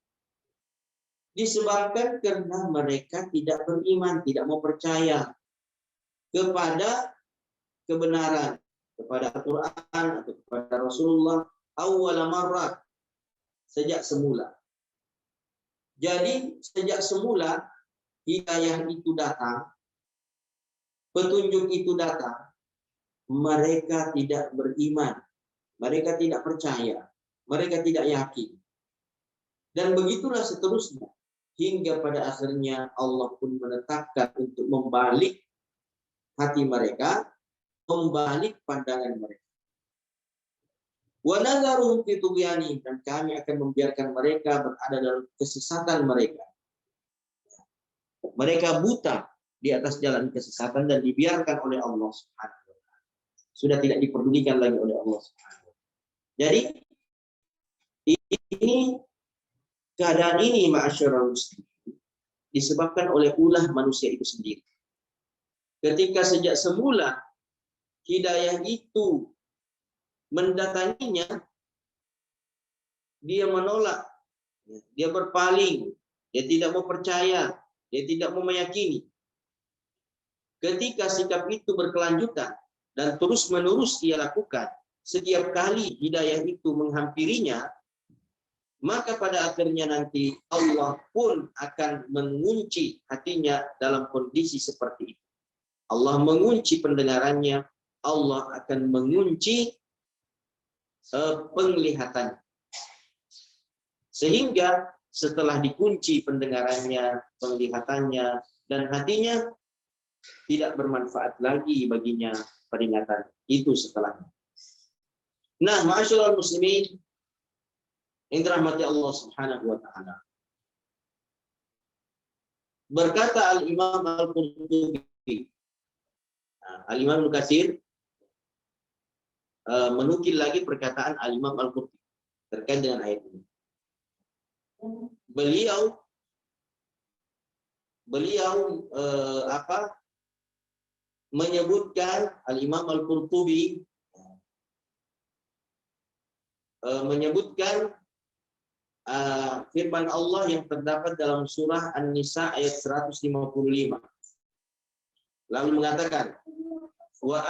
disebabkan karena mereka tidak beriman, tidak mau percaya kepada kebenaran, kepada Al-Quran atau kepada Rasulullah awwala marrah, sejak semula. Jadi sejak semula hidayah itu datang, petunjuk itu datang, mereka tidak beriman, mereka tidak percaya, mereka tidak yakin. Dan begitulah seterusnya. Hingga pada akhirnya Allah pun menetapkan untuk membalik hati mereka, membalik pandangan mereka. Wa nadharuhum fi tughyanihim, dan kami akan membiarkan mereka berada dalam kesesatan mereka. Mereka buta di atas jalan kesesatan dan dibiarkan oleh Allah Subhanahu wa taala. Sudah tidak diperdulikan lagi oleh Allah Subhanahu wa taala. Jadi ini keadaan ini ma'asyiral muslimin disebabkan oleh ulah manusia itu sendiri. Ketika sejak semula hidayah itu mendatanginya, dia menolak, dia berpaling, dia tidak mau percaya, dia tidak mau meyakini. Ketika sikap itu berkelanjutan dan terus-menerus ia lakukan, setiap kali hidayah itu menghampirinya, maka pada akhirnya nanti Allah pun akan mengunci hatinya dalam kondisi seperti itu. Allah mengunci pendengarannya, Allah akan mengunci penglihatan. Sehingga setelah dikunci pendengarannya, penglihatannya, dan hatinya, tidak bermanfaat lagi baginya peringatan itu setelahnya. Nah, ma'asyiral muslimin yang dirahmati Allah Subhanahu wa taala. Berkata Al-Imam Al-Qurtubi, Al-Imam Ibnu Katsir menukil lagi perkataan Al-Imam Al-Qurtubi terkait dengan ayat ini. Beliau menyebutkan, Al-Imam Al-Qurtubi menyebutkan firman Allah yang terdapat dalam surah An-Nisa ayat 155. Lalu mengatakan, wa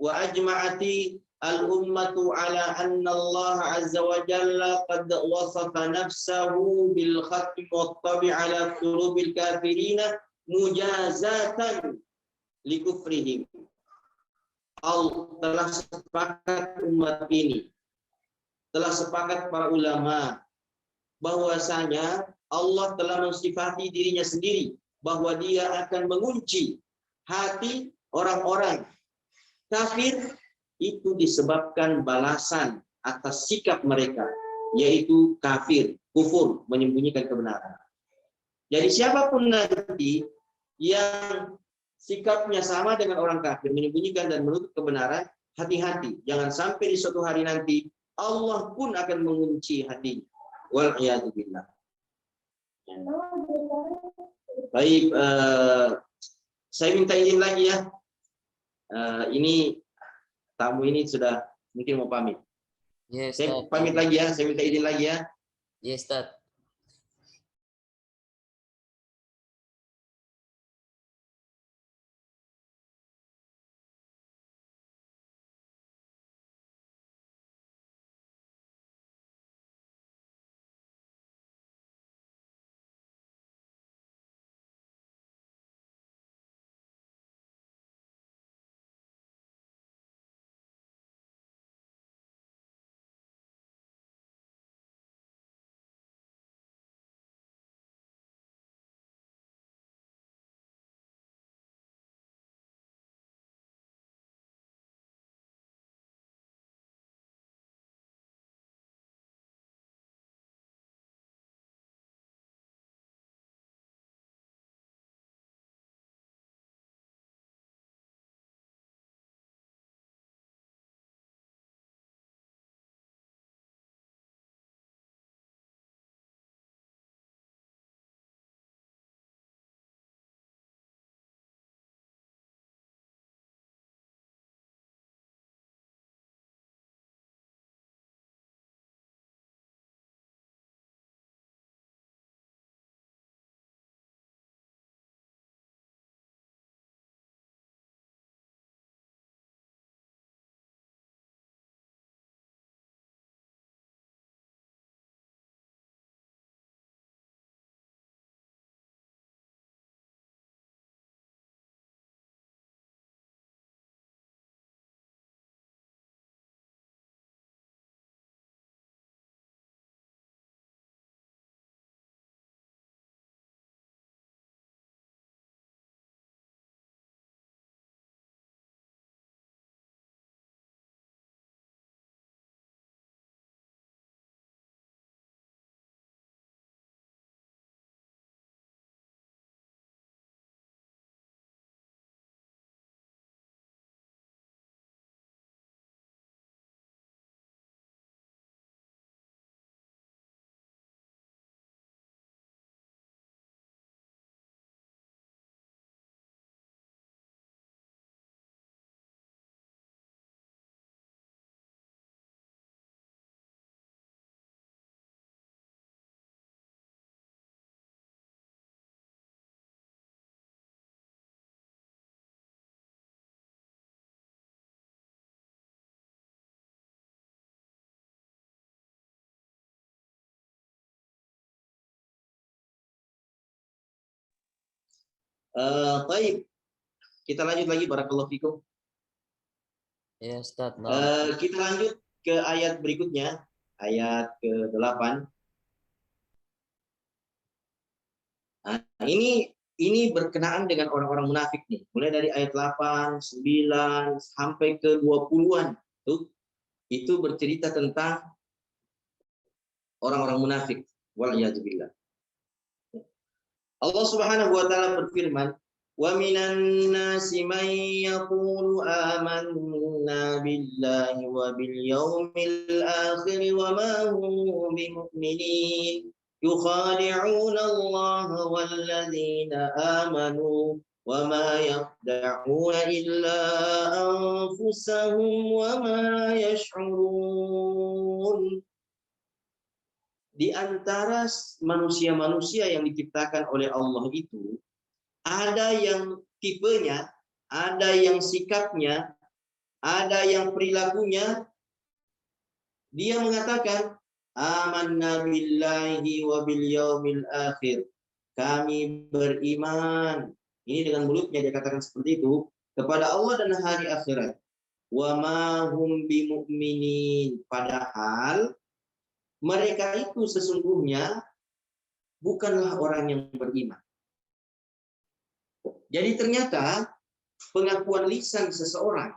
ajma'ati al-ummatu ala anna Allah azza wa jalla qad wasafa nafsahu bil khatmi wat tabi ala qulubil kafirina mujazatan likufrihim. Telah sepakat umat ini, telah sepakat para ulama, bahwasanya Allah telah mensifati dirinya sendiri bahwa dia akan mengunci hati orang-orang kafir itu disebabkan balasan atas sikap mereka, yaitu kafir, kufur, menyembunyikan kebenaran. Jadi siapapun nanti yang sikapnya sama dengan orang kafir, menyembunyikan dan menutup kebenaran, hati-hati, jangan sampai di suatu hari nanti Allah pun akan mengunci hatinya. Wal-iyadu billah. Baik, saya minta izin lagi ya. Ini tamu ini sudah mungkin mau pamit. Yes, Saya pamit lagi ya, saya minta izin lagi ya. Iya, Ustaz. Baik, kita lanjut lagi barakallahu fikum. Iya, Ustaz. Nah, Kita lanjut ke ayat berikutnya, ayat ke-8. Nah, ini berkenaan dengan orang-orang munafik nih. Mulai dari ayat 8, 9 sampai ke 20-an. Itu bercerita tentang orang-orang munafik. Wal'iyadzubillah. Allah Subhanahu wa taala berfirman, "Wa minan nasi man yaqulu amanna billahi wa bil yawmil akhir wa ma hum bimu'minin yukhadi'una Allah wal ladzina amanu wa ma yakhda'una illa anfusahum wa ma yash'urun." Di antara manusia-manusia yang diciptakan oleh Allah itu, ada yang tipenya, ada yang sikapnya, ada yang perilakunya, dia mengatakan, amanna billahi wa bil yaumil akhir. Kami beriman. Ini dengan mulutnya dia katakan seperti itu, kepada Allah dan hari akhirat. Wa ma hum bimu'minin. Padahal mereka itu sesungguhnya bukanlah orang yang beriman. Jadi ternyata pengakuan lisan seseorang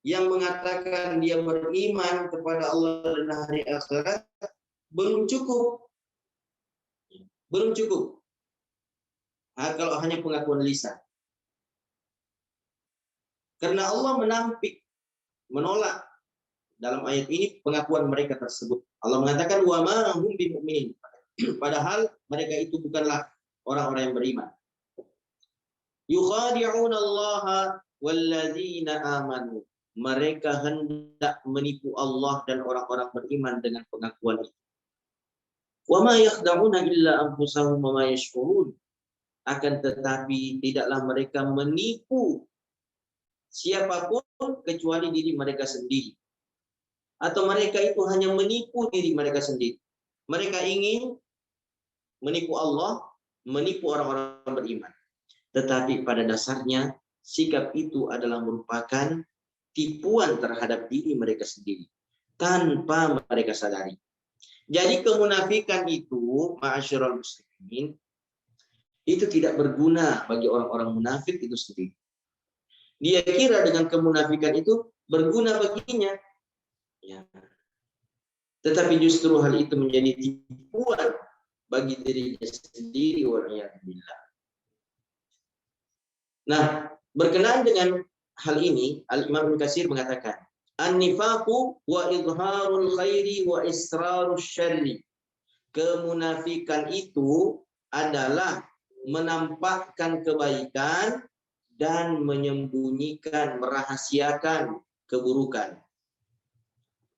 yang mengatakan dia beriman kepada Allah dan hari akhirat belum cukup. Belum cukup. Nah, kalau hanya pengakuan lisan. Karena Allah menampik, menolak dalam ayat ini pengakuan mereka tersebut. Allah mengatakan wa ma hum bimu'minin. Padahal mereka itu bukanlah orang-orang yang beriman. Yukhadi'una Allah walladzina amanu. Mereka hendak menipu Allah dan orang-orang beriman dengan pengakuan itu. Wa ma yakhda'una illa anfusahum wa ma yash'urun. Akan tetapi tidaklah mereka menipu siapapun kecuali diri mereka sendiri. Atau mereka itu hanya menipu diri mereka sendiri. Mereka ingin menipu Allah, menipu orang-orang beriman. Tetapi pada dasarnya sikap itu adalah merupakan tipuan terhadap diri mereka sendiri tanpa mereka sadari. Jadi kemunafikan itu, ma'asyiral muslimin, itu tidak berguna bagi orang-orang munafik itu sendiri. Dia kira dengan kemunafikan itu berguna baginya. Ya. Tetapi justru hal itu menjadi tipuan bagi dirinya sendiri. Waliyahillah. Nah, berkenaan dengan hal ini, Al-Imam Ibnu Katsir mengatakan, an-nifaqu wa idharul khairi wa israrus syarri. Kemunafikan itu adalah menampakkan kebaikan dan menyembunyikan, merahasiakan keburukan.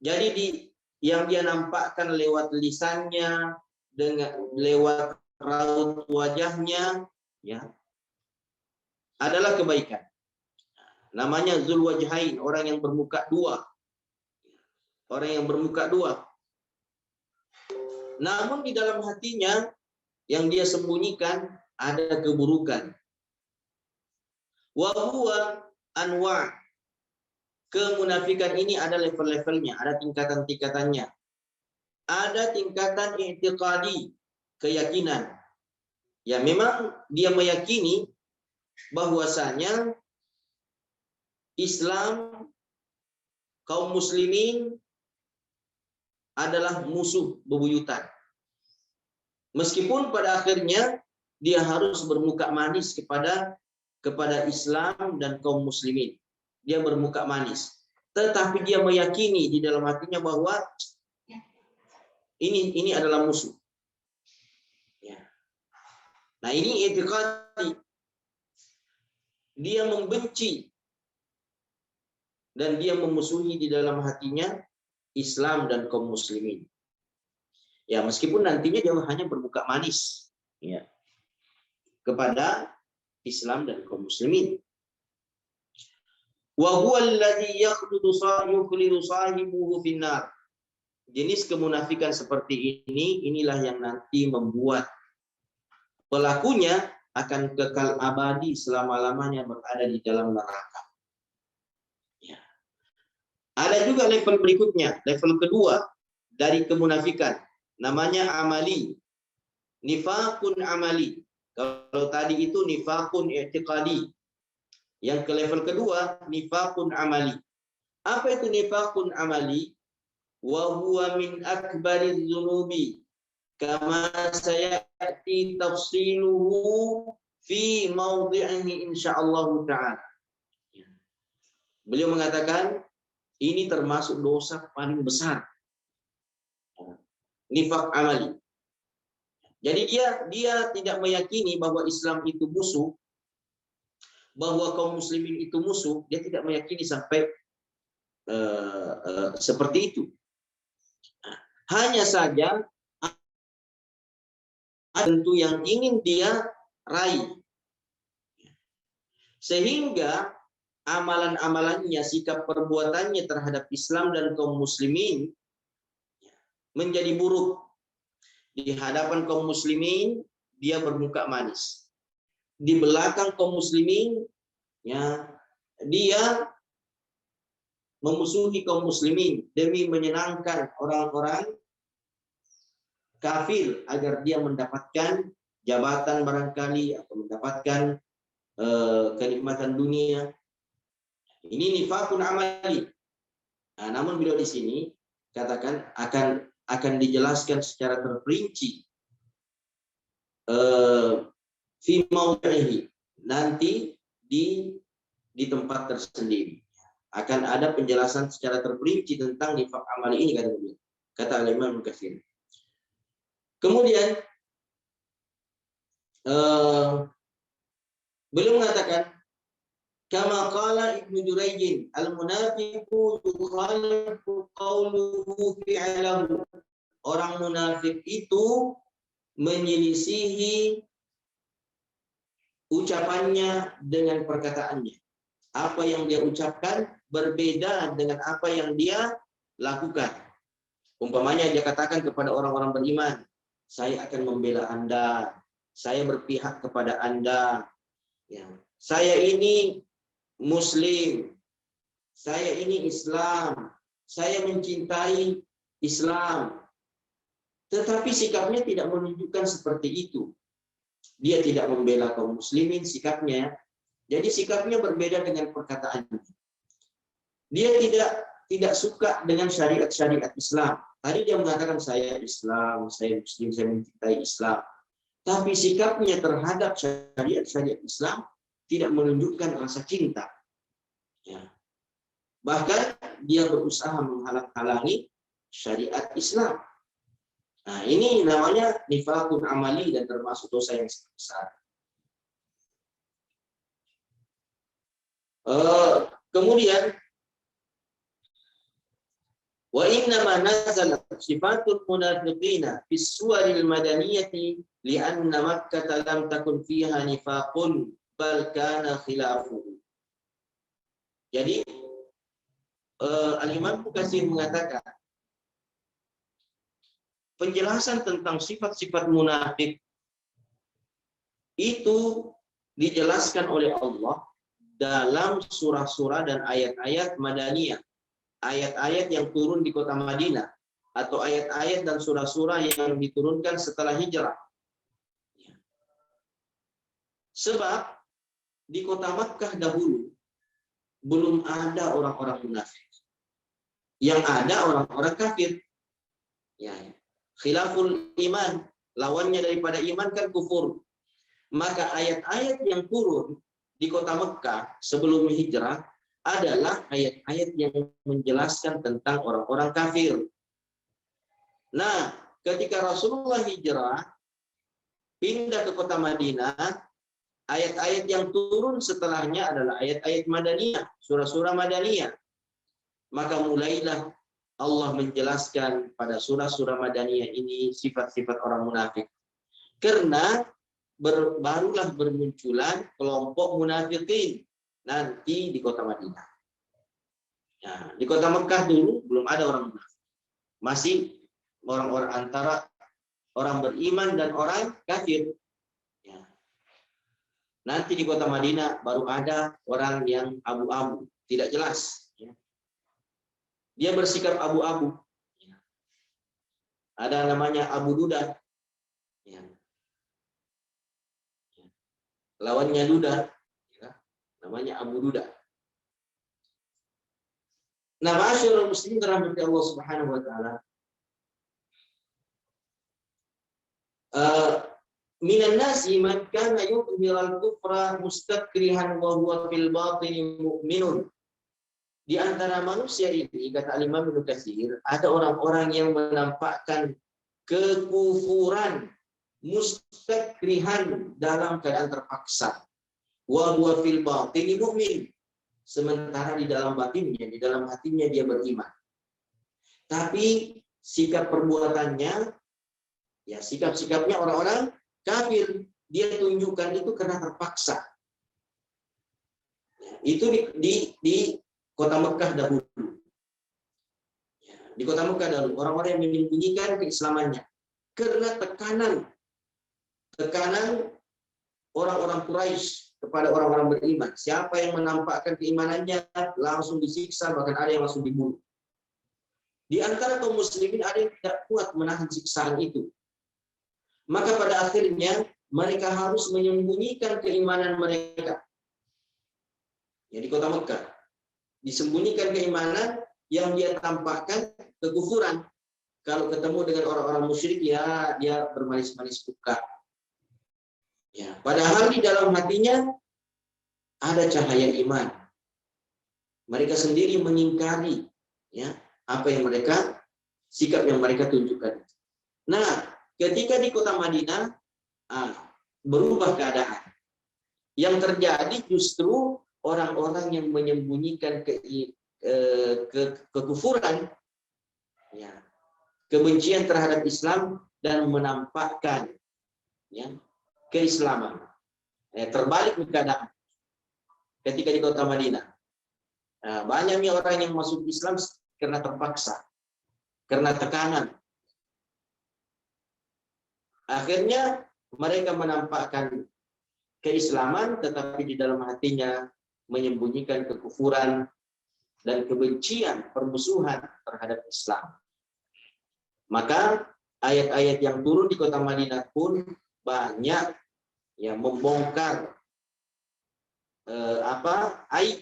Jadi yang dia nampakkan lewat lisannya, dengan lewat raut wajahnya, ya, adalah kebaikan. Namanya Zul Wajhain, orang yang bermuka dua. Orang yang bermuka dua. Namun di dalam hatinya yang dia sembunyikan ada keburukan. Wa huwa anwa'. Kemunafikan ini ada level-levelnya, ada tingkatan-tingkatannya. Ada tingkatan i'tiqadi, keyakinan. Ya, memang dia meyakini bahwasanya Islam, kaum muslimin adalah musuh bebuyutan. Meskipun pada akhirnya dia harus bermuka manis kepada Islam dan kaum muslimin. Dia bermuka manis. Tetapi dia meyakini di dalam hatinya bahwa ini adalah musuh. Ya. Nah, ini i'tiqadi. Dia membenci dan dia memusuhi di dalam hatinya Islam dan kaum muslimin. Ya, meskipun nantinya dia hanya bermuka manis, ya, kepada Islam dan kaum muslimin. Wa huwa alladhi yakhludu sahibuhu finnar. Jenis kemunafikan seperti ini, inilah yang nanti membuat pelakunya akan kekal abadi selama-lamanya berada di dalam neraka. Ya. Ada juga level berikutnya, level kedua dari kemunafikan. Namanya amali. Nifaqun amali. Kalau tadi itu nifaqun i'tiqadi. Yang ke level kedua, nifaqun amali. Apa itu nifaqun amali? Wa huwa min akbariz dzunubi. Kama sayati tafsiluhu fi mawdi'ihi insyaallah ta'ala. Beliau mengatakan ini termasuk dosa paling besar. Nifaq amali. Jadi dia tidak meyakini bahwa Islam itu musuh, bahwa kaum muslimin itu musuh, dia tidak meyakini sampai seperti itu. Hanya saja tentu yang ingin dia raih. Sehingga amalan-amalannya, sikap perbuatannya terhadap Islam dan kaum muslimin menjadi buruk. Di hadapan kaum muslimin dia bermuka manis. Di belakang kaum muslimin ya dia memusuhi kaum muslimin demi menyenangkan orang-orang kafir agar dia mendapatkan jabatan barangkali atau mendapatkan kenikmatan dunia. Ini nifaqun amali. Nah, namun beliau di sini katakan akan dijelaskan secara terperinci fi maudihi, nanti di tempat tersendiri. Akan ada penjelasan secara terperinci tentang nifaq amali ini, kata Imam Ibnu Katsir. Kemudian beliau mengatakan kama qala Ibnu Jurayj, al-munafiqu yukhalifu qawluhu fi'lahu orang munafik itu menyelisihi ucapannya dengan perkataannya. Apa yang dia ucapkan berbeda dengan apa yang dia lakukan. Umpamanya dia katakan kepada orang-orang beriman, saya akan membela Anda, saya berpihak kepada Anda, ya. Saya ini Muslim, saya ini Islam, saya mencintai Islam. Tetapi sikapnya tidak menunjukkan seperti itu. Dia tidak membela kaum muslimin sikapnya. Jadi sikapnya berbeda dengan perkataannya. Dia tidak suka dengan syariat-syariat Islam. Tadi dia mengatakan saya Islam, saya Muslim, saya mencintai Islam. Tapi sikapnya terhadap syariat-syariat Islam tidak menunjukkan rasa cinta. Ya. Bahkan dia berusaha menghalang-halangi syariat Islam. Nah, ini namanya nifaqun amali dan termasuk dosa yang sangat besar. Kemudian wa inna ma nazalat sifatul munafiqina fi suwaril madaniyati li'anna Makkah lam takun fiha nifaqun bal kana khilafuhu. Jadi Al-Imam Mukatsir mengatakan penjelasan tentang sifat-sifat munafik itu dijelaskan oleh Allah dalam surah-surah dan ayat-ayat Madaniyah, ayat-ayat yang turun di kota Madinah, atau ayat-ayat dan surah-surah yang diturunkan setelah hijrah. Sebab di kota Makkah dahulu belum ada orang-orang munafik. Yang ada orang-orang kafir. Ya. Khilaful iman, lawannya daripada iman kan kufur. Maka ayat-ayat yang turun di kota Mekah sebelum hijrah adalah ayat-ayat yang menjelaskan tentang orang-orang kafir. Nah, ketika Rasulullah hijrah pindah ke kota Madinah, ayat-ayat yang turun setelahnya adalah ayat-ayat Madaniyah, surah-surah Madaniyah. Maka mulailah Allah menjelaskan pada surah-surah Madaniyah ini sifat-sifat orang munafik. Karena barulah bermunculan kelompok munafikin nanti di kota Madinah. Nah, di kota Mekah dulu belum ada orang munafik. Masih orang-orang antara orang beriman dan orang kafir. Ya. Nanti di kota Madinah baru ada orang yang abu-abu, tidak jelas. Dia bersikap abu-abu. Ada namanya Abu Duda. Lawannya Duda. Namanya Abu Duda. Nah, ma'asyiral muslimin dirahmati Allah Subhanahu wa taala. Minan nasi man kana yudhhiral kufra mustakrihan wa huwa fil batini mu'minun. Di antara manusia ini, kata Imam Ibnu Katsir, ada orang-orang yang menampakkan kekufuran mustakrihan dalam keadaan terpaksa. Wa huwa fil batini mu'min. Sementara di dalam batinnya, di dalam hatinya dia beriman. Tapi sikap perbuatannya, ya sikap-sikapnya orang-orang kafir. Dia tunjukkan itu karena terpaksa. Itu di kota Mekah dahulu. Di kota Mekah dahulu, orang-orang yang menyembunyikan keislamannya karena tekanan orang-orang Quraisy kepada orang-orang beriman. Siapa yang menampakkan keimanannya langsung disiksa, bahkan ada yang langsung dibunuh. Di antara kaum muslimin ada yang tidak kuat menahan siksaan itu. Maka pada akhirnya mereka harus menyembunyikan keimanan mereka. Ya, di kota Mekah disembunyikan keimanan yang dia tampakkan kekufuran. Kalau ketemu dengan orang-orang musyrik, ya dia bermanis-manis muka. Ya, padahal di dalam hatinya ada cahaya iman. Mereka sendiri mengingkari ya apa yang sikap yang mereka tunjukkan. Nah, ketika di kota Madinah berubah keadaan. Yang terjadi justru orang-orang yang menyembunyikan kekufuran, ya, kebencian terhadap Islam dan menampakkan ya, keislaman. Terbalik keadaan ketika di kota Madinah. Nah, banyaknya orang yang masuk Islam karena terpaksa, karena tekanan. Akhirnya mereka menampakkan keislaman, tetapi di dalam hatinya menyembunyikan kekufuran dan kebencian, permusuhan terhadap Islam. Maka ayat-ayat yang turun di kota Madinah pun banyak yang membongkar aib,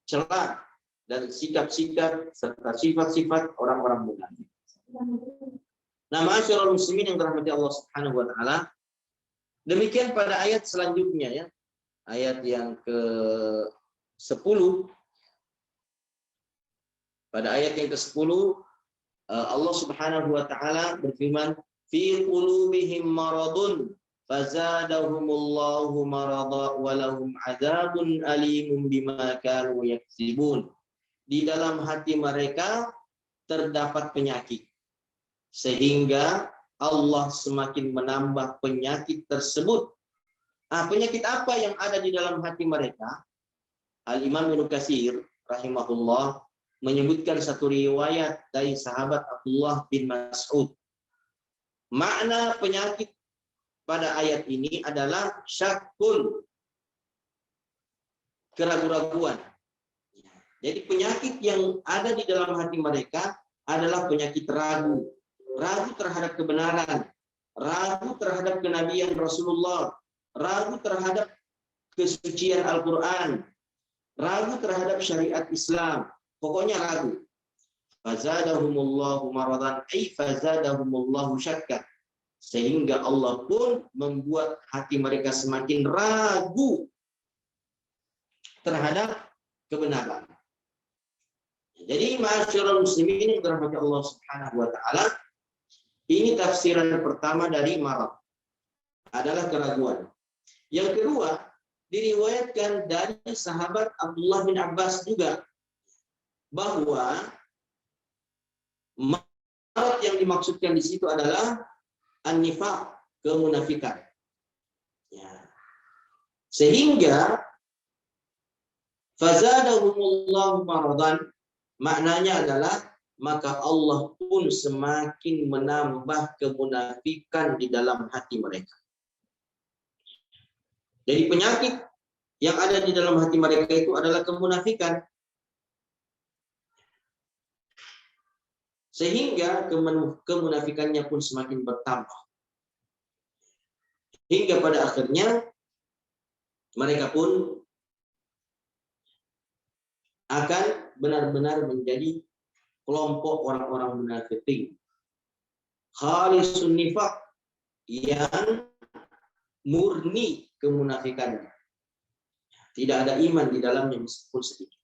celah dan sikap-sikap serta sifat-sifat orang-orang munafik. Nah, ma'asyiral muslimin yang dirahmati Allah Subhanahu wa taala, demikian pada ayat selanjutnya ya. Ayat yang ke-10. Pada ayat yang ke-10 Allah Subhanahu wa taala berfirman, "Fi qulubihim maradun fazadahumullahu marada wa lahum adzabun alimun bima kanu yaksibun." Di dalam hati mereka terdapat penyakit, sehingga Allah semakin menambah penyakit tersebut. Penyakit apa yang ada di dalam hati mereka? Al-Imam Ibnu Katsir rahimahullah menyebutkan satu riwayat dari sahabat Abdullah bin Mas'ud. Makna penyakit pada ayat ini adalah syakun, keraguan-raguan. Jadi penyakit yang ada di dalam hati mereka adalah penyakit ragu. Ragu terhadap kebenaran, ragu terhadap kenabian Rasulullah, ragu terhadap kesucian Al-Quran, ragu terhadap syariat Islam. Pokoknya ragu. Fazadahumullahu maradan ay fazadahumullahu syakka. Sehingga Allah pun membuat hati mereka semakin ragu terhadap kebenaran. Jadi ma'asyiral muslimin yang dirahmati Allah Subhanahu wa taala, ini tafsiran pertama dari marad adalah keraguan. Yang kedua, diriwayatkan dari sahabat Abdullah bin Abbas juga bahwa marad yang dimaksudkan di situ adalah an-nifaq, kemunafikan. Ya. Sehingga fazadahumullahu maradan, maknanya adalah maka Allah pun semakin menambah kemunafikan di dalam hati mereka. Jadi penyakit yang ada di dalam hati mereka itu adalah kemunafikan. Sehingga kemunafikannya pun semakin bertambah. Hingga pada akhirnya mereka pun akan benar-benar menjadi kelompok orang-orang munafik. Khalisun nifaq, yang murni kemunafikannya. Tidak ada iman di dalamnya meskipun sedikit.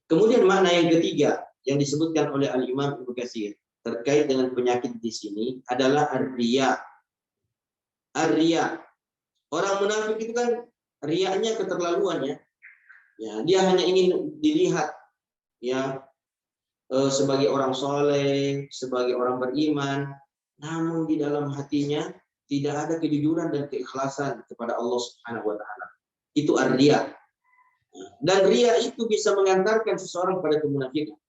Kemudian makna yang ketiga yang disebutkan oleh Al-Imam Ibnu Katsir terkait dengan penyakit di sini adalah ar-riya. Ar-riya. Orang munafik itu kan riyanya keterlaluan ya. Ya, dia hanya ingin dilihat ya sebagai orang soleh, sebagai orang beriman, namun di dalam hatinya tidak ada kejujuran dan keikhlasan kepada Allah Subhanahu wa taala. Itu ar-riya. Dan riya itu bisa mengantarkan seseorang pada kemunafikan.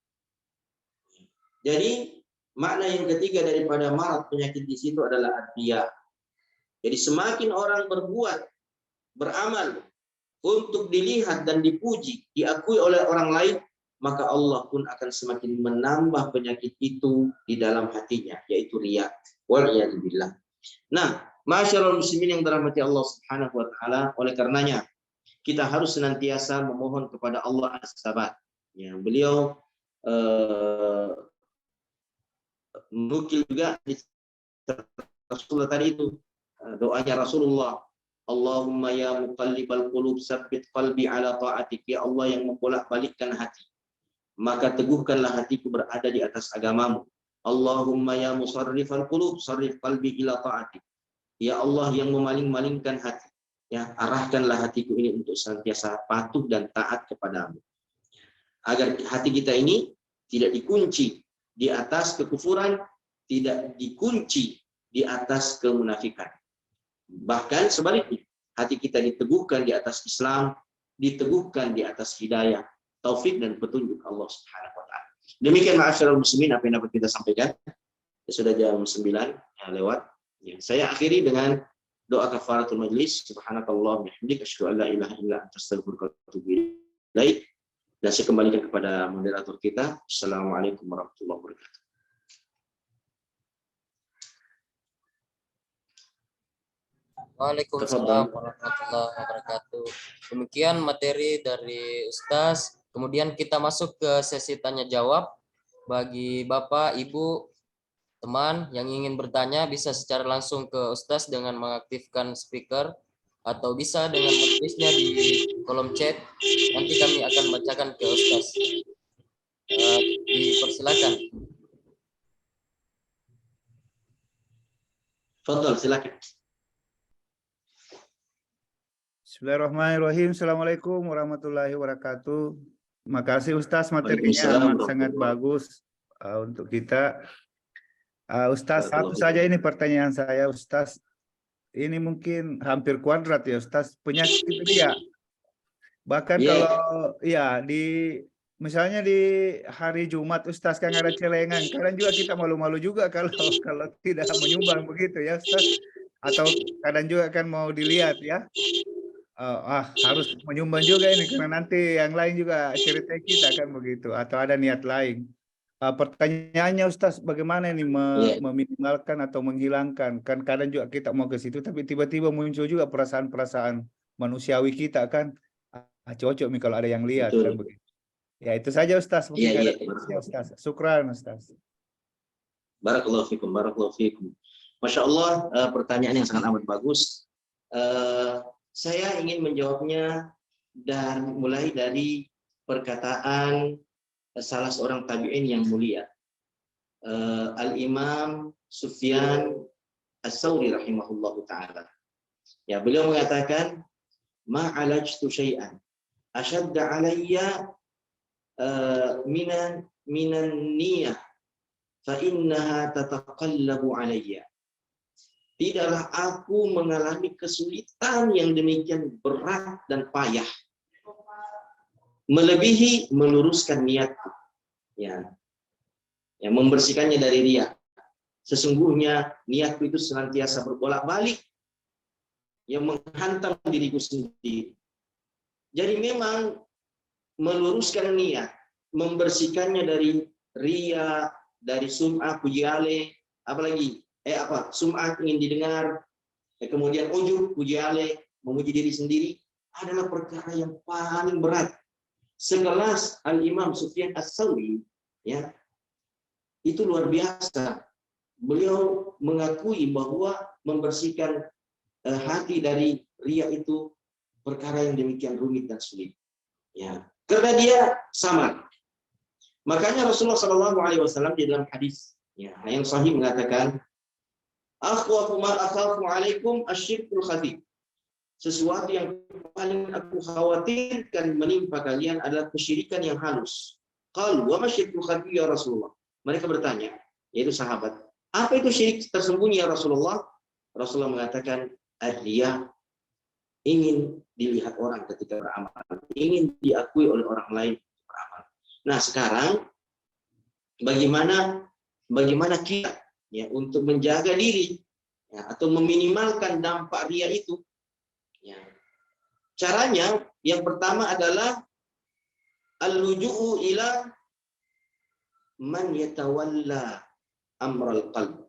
Jadi makna yang ketiga daripada marad penyakit di situ adalah ar-riya. Jadi semakin orang berbuat, beramal untuk dilihat dan dipuji, diakui oleh orang lain, maka Allah pun akan semakin menambah penyakit itu di dalam hatinya, yaitu riya. Wal'iyadzubillah. Nah, ma'asyiral muslimin yang dirahmati Allah Subhanahu wa taala, oleh karenanya kita harus senantiasa memohon kepada Allah as-sabat. Ya, beliau menukil juga di Rasulullah tadi itu, doanya Rasulullah, Allahumma ya muqallibal qulub tsabbit qalbi ala ta'atik. Ya Allah yang membolak-balikkan hati, maka teguhkanlah hatiku berada di atas agamamu. Allahumma ya musarrifal qulub sarrif qalbi ila ta'atik. Ya Allah yang memaling-malingkan hati, ya arahkanlah hatiku ini untuk senantiasa patuh dan taat kepadamu. Agar hati kita ini tidak dikunci di atas kekufuran, tidak dikunci di atas kemunafikan. Bahkan sebaliknya, hati kita diteguhkan di atas Islam, diteguhkan di atas hidayah, taufik dan petunjuk Allah Subhanahu wa taala. Demikian ma'asyiral muslimin apa yang dapat kita sampaikan. Ya, sudah jam 9 yang lewat. Ya, saya akhiri dengan doa kafaratul majlis. Subhanakallah bihamdika asyhadu an la ilaha illa anta astaghfiruka wa atubu ilaik. Dan saya kembalikan kepada moderator kita. Assalamualaikum warahmatullahi wabarakatuh. Waalaikumsalam warahmatullahi wabarakatuh. Demikian materi dari Ustaz. Kemudian kita masuk ke sesi tanya jawab. Bagi Bapak, Ibu, teman yang ingin bertanya bisa secara langsung ke Ustaz dengan mengaktifkan speaker atau bisa dengan menulisnya di kolom chat. Nanti kami akan bacakan ke Ustaz. Dipersilakan. Fadhal, silakan. Bismillahirrahmanirrahim. Assalamualaikum warahmatullahi wabarakatuh. Makasih Ustaz, materinya Waalaikumsalam amat sangat bagus untuk kita. Ustaz, satu saja ini pertanyaan saya, Ustaz. Ini mungkin hampir kuadrat ya, Ustaz. Penyakit ria. Bahkan kalau ya misalnya di hari Jumat, Ustaz, kan ada celengan. Kadang juga kita malu-malu juga kalau tidak menyumbang begitu ya, Ustaz. Atau kadang juga kan mau dilihat ya. Harus menyumbang juga ini karena nanti yang lain juga cerita kita kan begitu, atau ada niat lain. Pertanyaannya Ustaz, bagaimana ini meminimalkan atau menghilangkan, kan kadang juga kita mau ke situ tapi tiba-tiba muncul juga perasaan-perasaan manusiawi kita kan, cocok nih kalau ada yang lihat. Betul. Kan begitu. Ya itu saja Ustaz, mungkin ada Ustaz. Syukran Ustaz. Barakallahu fikum, barakallahu fikum. Masya Allah, pertanyaan yang sangat amat bagus. Saya ingin menjawabnya dan mulai dari perkataan salah seorang tabi'in yang mulia, Al-Imam Sufyan As-Sawri rahimahullahu ta'ala. Ya, beliau mengatakan, ma'alajtu syai'an asyadda alayya minan niyah fa innaha tataqallabu alayya. Tidaklah aku mengalami kesulitan yang demikian berat dan payah melebihi meluruskan niatku, ya membersihkannya dari riya. Sesungguhnya niatku itu senantiasa berbolak-balik yang menghantam diriku sendiri. Jadi memang meluruskan niat, membersihkannya dari riya, dari sum'ah, puji ale, apalagi sum'ah ingin didengar, kemudian ujub, puji ale, memuji diri sendiri adalah perkara yang paling berat. Sekelas Al-Imam Sufyan As-Sawri, ya, itu luar biasa. Beliau mengakui bahwa membersihkan hati dari riya itu perkara yang demikian rumit dan sulit. Ya, karena dia samar. Makanya Rasulullah SAW di dalam hadis yang sahih mengatakan, akhwafu ma akhafu alaikum asyirkul khafi. Sesuatu yang paling aku khawatirkan menimpa kalian adalah kesyirikan yang halus. Qalu wa ma syirkul khafi ya Rasulullah. Mereka bertanya, yaitu sahabat, apa itu syirik tersembunyi ya Rasulullah? Rasulullah mengatakan, ar-riya, ingin dilihat orang ketika beramal, ingin diakui oleh orang lain beramal. Nah, sekarang bagaimana kita untuk menjaga diri atau meminimalkan dampak riya itu? Caranya yang pertama adalah al-luju'u ila man yatawalla amral qalb.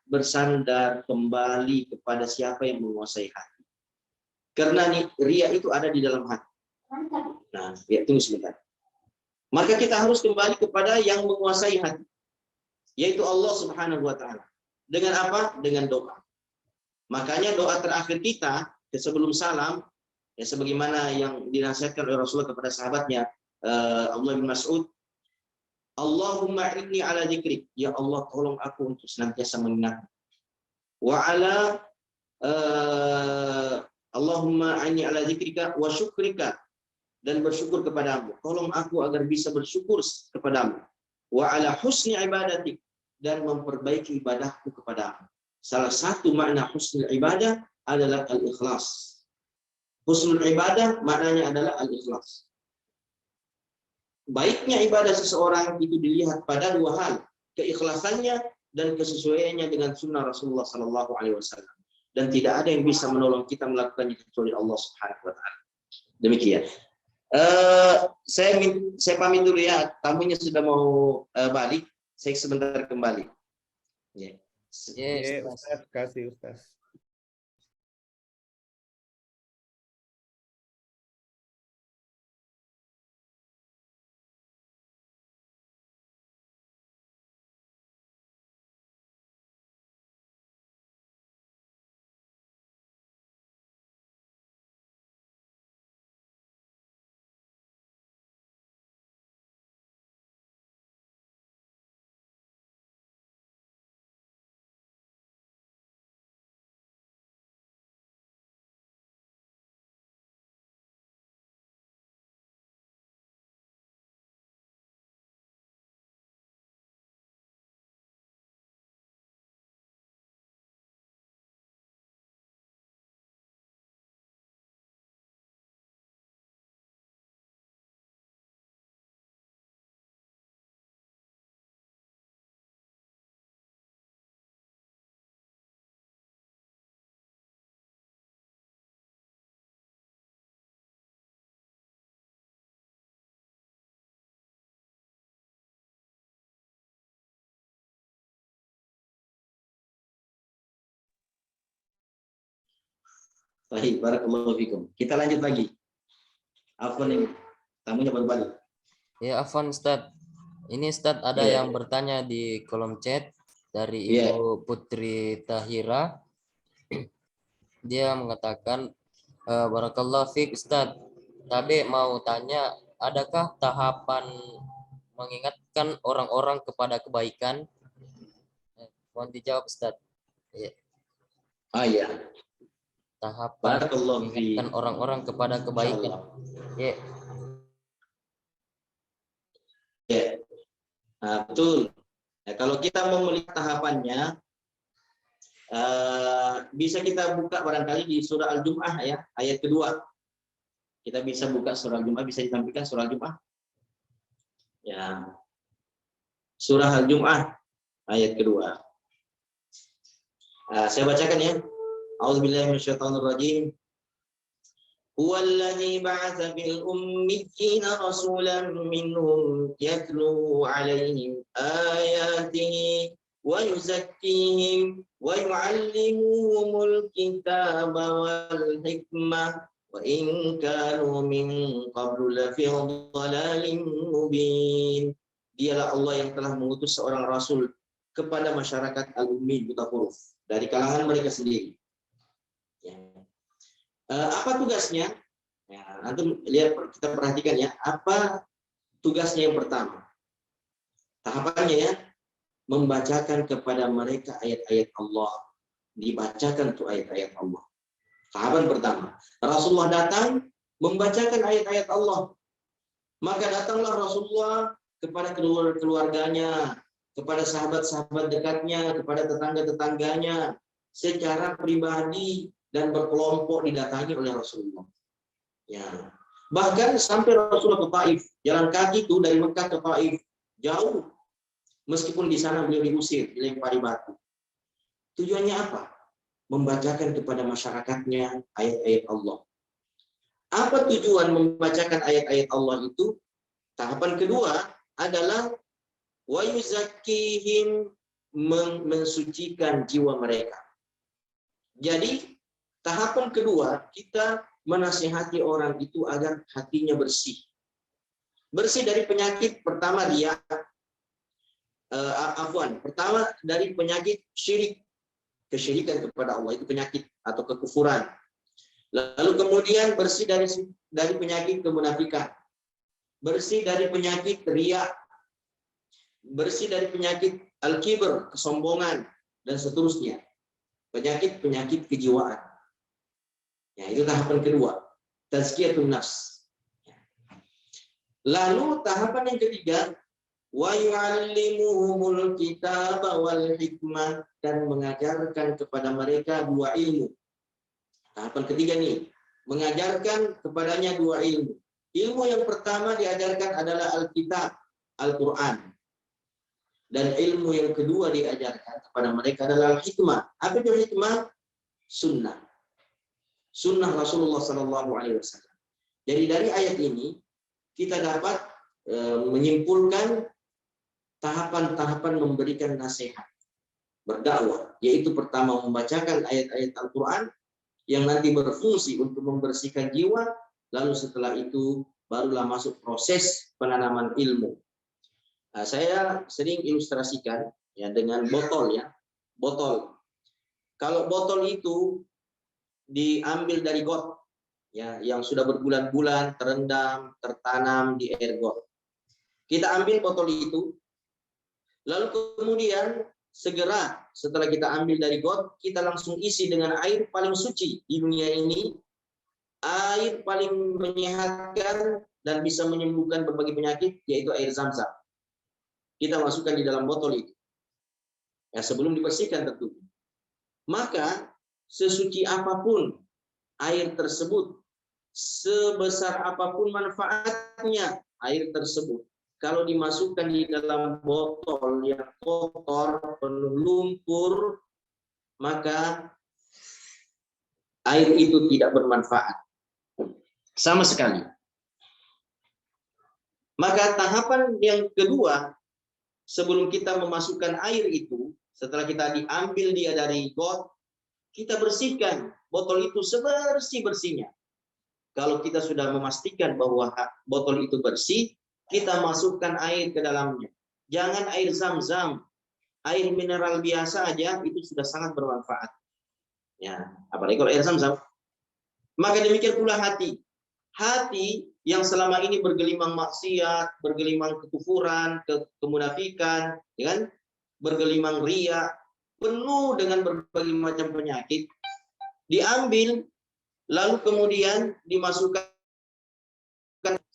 Bersandar kembali kepada siapa yang menguasai hati. Karena riya itu ada di dalam hati. Nah, ya, tunggu sebentar. Maka kita harus kembali kepada yang menguasai hati, yaitu Allah Subhanahu wa taala. Dengan apa? Dengan doa. Makanya doa terakhir kita sebelum salam, ya sebagaimana yang dinasihatkan oleh Rasulullah kepada sahabatnya, Abdullah bin Mas'ud, Allahumma inni ala dzikrik, ya Allah tolong aku untuk senantiasa mengingat. Wa ala Allahumma inni ala dzikrika wa syukrika, dan bersyukur kepadamu. Tolong aku agar bisa bersyukur kepadamu. wa ala husni ibadatik, dan memperbaiki ibadahku kepadamu. Salah satu makna husnul ibadah adalah al-ikhlas. Husnul ibadah maknanya adalah al-ikhlas. Baiknya ibadah seseorang itu dilihat pada dua hal, keikhlasannya dan kesesuaiannya dengan sunnah Rasulullah Sallallahu Alaihi Wasallam. Dan tidak ada yang bisa menolong kita melakukannya kecuali Allah Subhanahu Wa Taala. Demikian. Saya pamit dulu ya. Tamunya sudah mau balik. Saya sebentar kembali. Ya. Ya, Ustaz, kasih Ustaz. Baik, barakallahu fikum. Kita lanjut lagi. Apa nih? Tamunya baru balik. Ya, afwan Ustaz. Ini Ustaz ada Ya. yang bertanya di kolom chat dari Ya. Ibu Putri Tahira. Dia mengatakan, Barakallahu fiik Ustaz. Tabe mau tanya, adakah tahapan mengingatkan orang-orang kepada kebaikan? Mohon dijawab Ustaz. Ya, Ya. tahapan Barakallahu mengingatkan fiik. orang-orang kepada kebaikan. Ya. Ya. Nah, betul. Nah, kalau kita mau melihat tahapannya, bisa kita buka barangkali di surah Al-Jum'ah ya, ayat kedua. Kita bisa buka surah Al-Jum'ah, bisa ditampilkan surah Al-Jum'ah. Ya. Surah Al-Jum'ah ayat kedua. Saya bacakan ya. A'udzubillahi minasyaitonirrajim. Huwallazi ba'atsa fil ummiyina rasulan minhum yatlu 'alaihim ayatihi wa yuzakkihim wa yu'allimuhumul kitaba wal hikmah wa in kanu min qablu lafi dhalalin mubin. Dialah Allah yang telah mengutus seorang rasul kepada masyarakat al-ummi buta huruf dari kalangan mereka sendiri. Ya. Apa tugasnya? Ya, nanti lihat, kita perhatikan ya. Apa tugasnya yang pertama? Tahapannya ya, membacakan kepada mereka ayat-ayat Allah. Dibacakan tuh ayat-ayat Allah. Tahapan pertama. Rasulullah datang membacakan ayat-ayat Allah. Maka datanglah Rasulullah kepada keluarganya, kepada sahabat-sahabat dekatnya, kepada tetangga-tetangganya, secara pribadi dan berkelompok didatangi oleh Rasulullah. Ya. Bahkan sampai Rasulullah ke Taif, jalan kaki itu dari Mekah ke Taif, jauh. Meskipun di sana beliau diusir, dilempari batu. Tujuannya apa? Membacakan kepada masyarakatnya ayat-ayat Allah. Apa tujuan membacakan ayat-ayat Allah itu? Tahapan kedua adalah wa yuzakkihim, mensucikan jiwa mereka. Jadi tahapan kedua, kita menasihati orang itu agar hatinya bersih. Bersih dari penyakit pertama dia, pertama dari penyakit syirik, kesyirikan kepada Allah, itu penyakit atau kekufuran. Lalu kemudian bersih dari penyakit kemunafikan, bersih dari penyakit riya, bersih dari penyakit al-kibr, kesombongan, dan seterusnya. Penyakit-penyakit kejiwaan. Ya, itu tahapan kedua, tazkiyatun nafs. Lalu tahapan yang ketiga, wa yu'allimuhumul kitaba wal hikmah, dan mengajarkan kepada mereka dua ilmu. Tahapan ketiga nih, mengajarkan kepadanya dua ilmu. Ilmu yang pertama diajarkan adalah Alkitab, Al-Quran. Dan ilmu yang kedua diajarkan kepada mereka adalah hikmah. Apa itu hikmah? Sunnah. Sunnah Rasulullah SAW. Jadi dari ayat ini kita dapat menyimpulkan tahapan-tahapan memberikan nasihat, berdakwah, yaitu pertama membacakan ayat-ayat Al-Quran yang nanti berfungsi untuk membersihkan jiwa, lalu setelah itu barulah masuk proses penanaman ilmu. Nah, saya sering ilustrasikan ya dengan botol ya, botol. Kalau botol itu diambil dari got, ya, yang sudah berbulan-bulan terendam, tertanam di air got. Kita ambil botol itu, lalu kemudian segera setelah kita ambil dari got, kita langsung isi dengan air paling suci di dunia ini, air paling menyehatkan dan bisa menyembuhkan berbagai penyakit, yaitu air Zam-Zam. Kita masukkan di dalam botol itu, ya, sebelum dibersihkan tentu. Maka sesuci apapun air tersebut, sebesar apapun manfaatnya air tersebut, kalau dimasukkan di dalam botol yang kotor, penuh lumpur, maka air itu tidak bermanfaat sama sekali. Maka tahapan yang kedua, sebelum kita memasukkan air itu, setelah kita diambil dia dari got, kita bersihkan botol itu sebersih-bersihnya. Kalau kita sudah memastikan bahwa botol itu bersih, kita masukkan air ke dalamnya. Jangan air Zam-Zam, air mineral biasa aja itu sudah sangat bermanfaat. Ya, apalagi kalau air Zam-Zam. Maka demikian pula hati. Hati yang selama ini bergelimang maksiat, bergelimang kekufuran, kemunafikan, ya kan? Bergelimang riya, penuh dengan berbagai macam penyakit, diambil lalu kemudian dimasukkan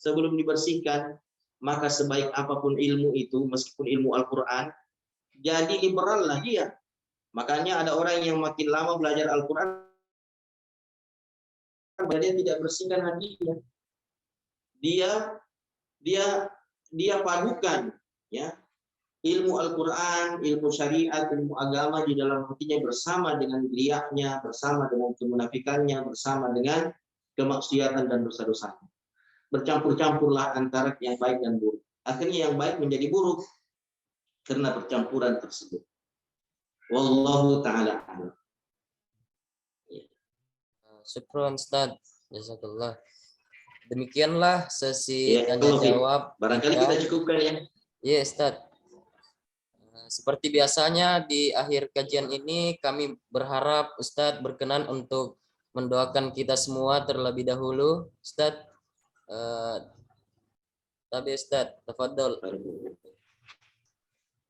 sebelum dibersihkan. Maka sebaik apapun ilmu itu, meskipun ilmu Al-Quran, jadi liberal lah dia. Makanya ada orang yang makin lama belajar Al-Quran, dia tidak bersihkan hatinya. Dia padukan ya ilmu Al-Quran, ilmu syariat, ilmu agama di dalam hatinya bersama dengan riaknya, bersama dengan kemunafikannya, bersama dengan kemaksiatan dan dosa-dosanya. Bercampur-campurlah antara yang baik dan buruk. Akhirnya yang baik menjadi buruk karena percampuran tersebut. Wallahu ta'ala a'lam. Syukron Ustaz. Jazakallah. Demikianlah sesi Ya, tanya jawab. barangkali kita cukupkan ya. Iya, Ustaz. Seperti biasanya di akhir kajian ini kami berharap Ustadz berkenan untuk mendoakan kita semua terlebih dahulu. Ustadz, tapi Ustadz, tafadhol.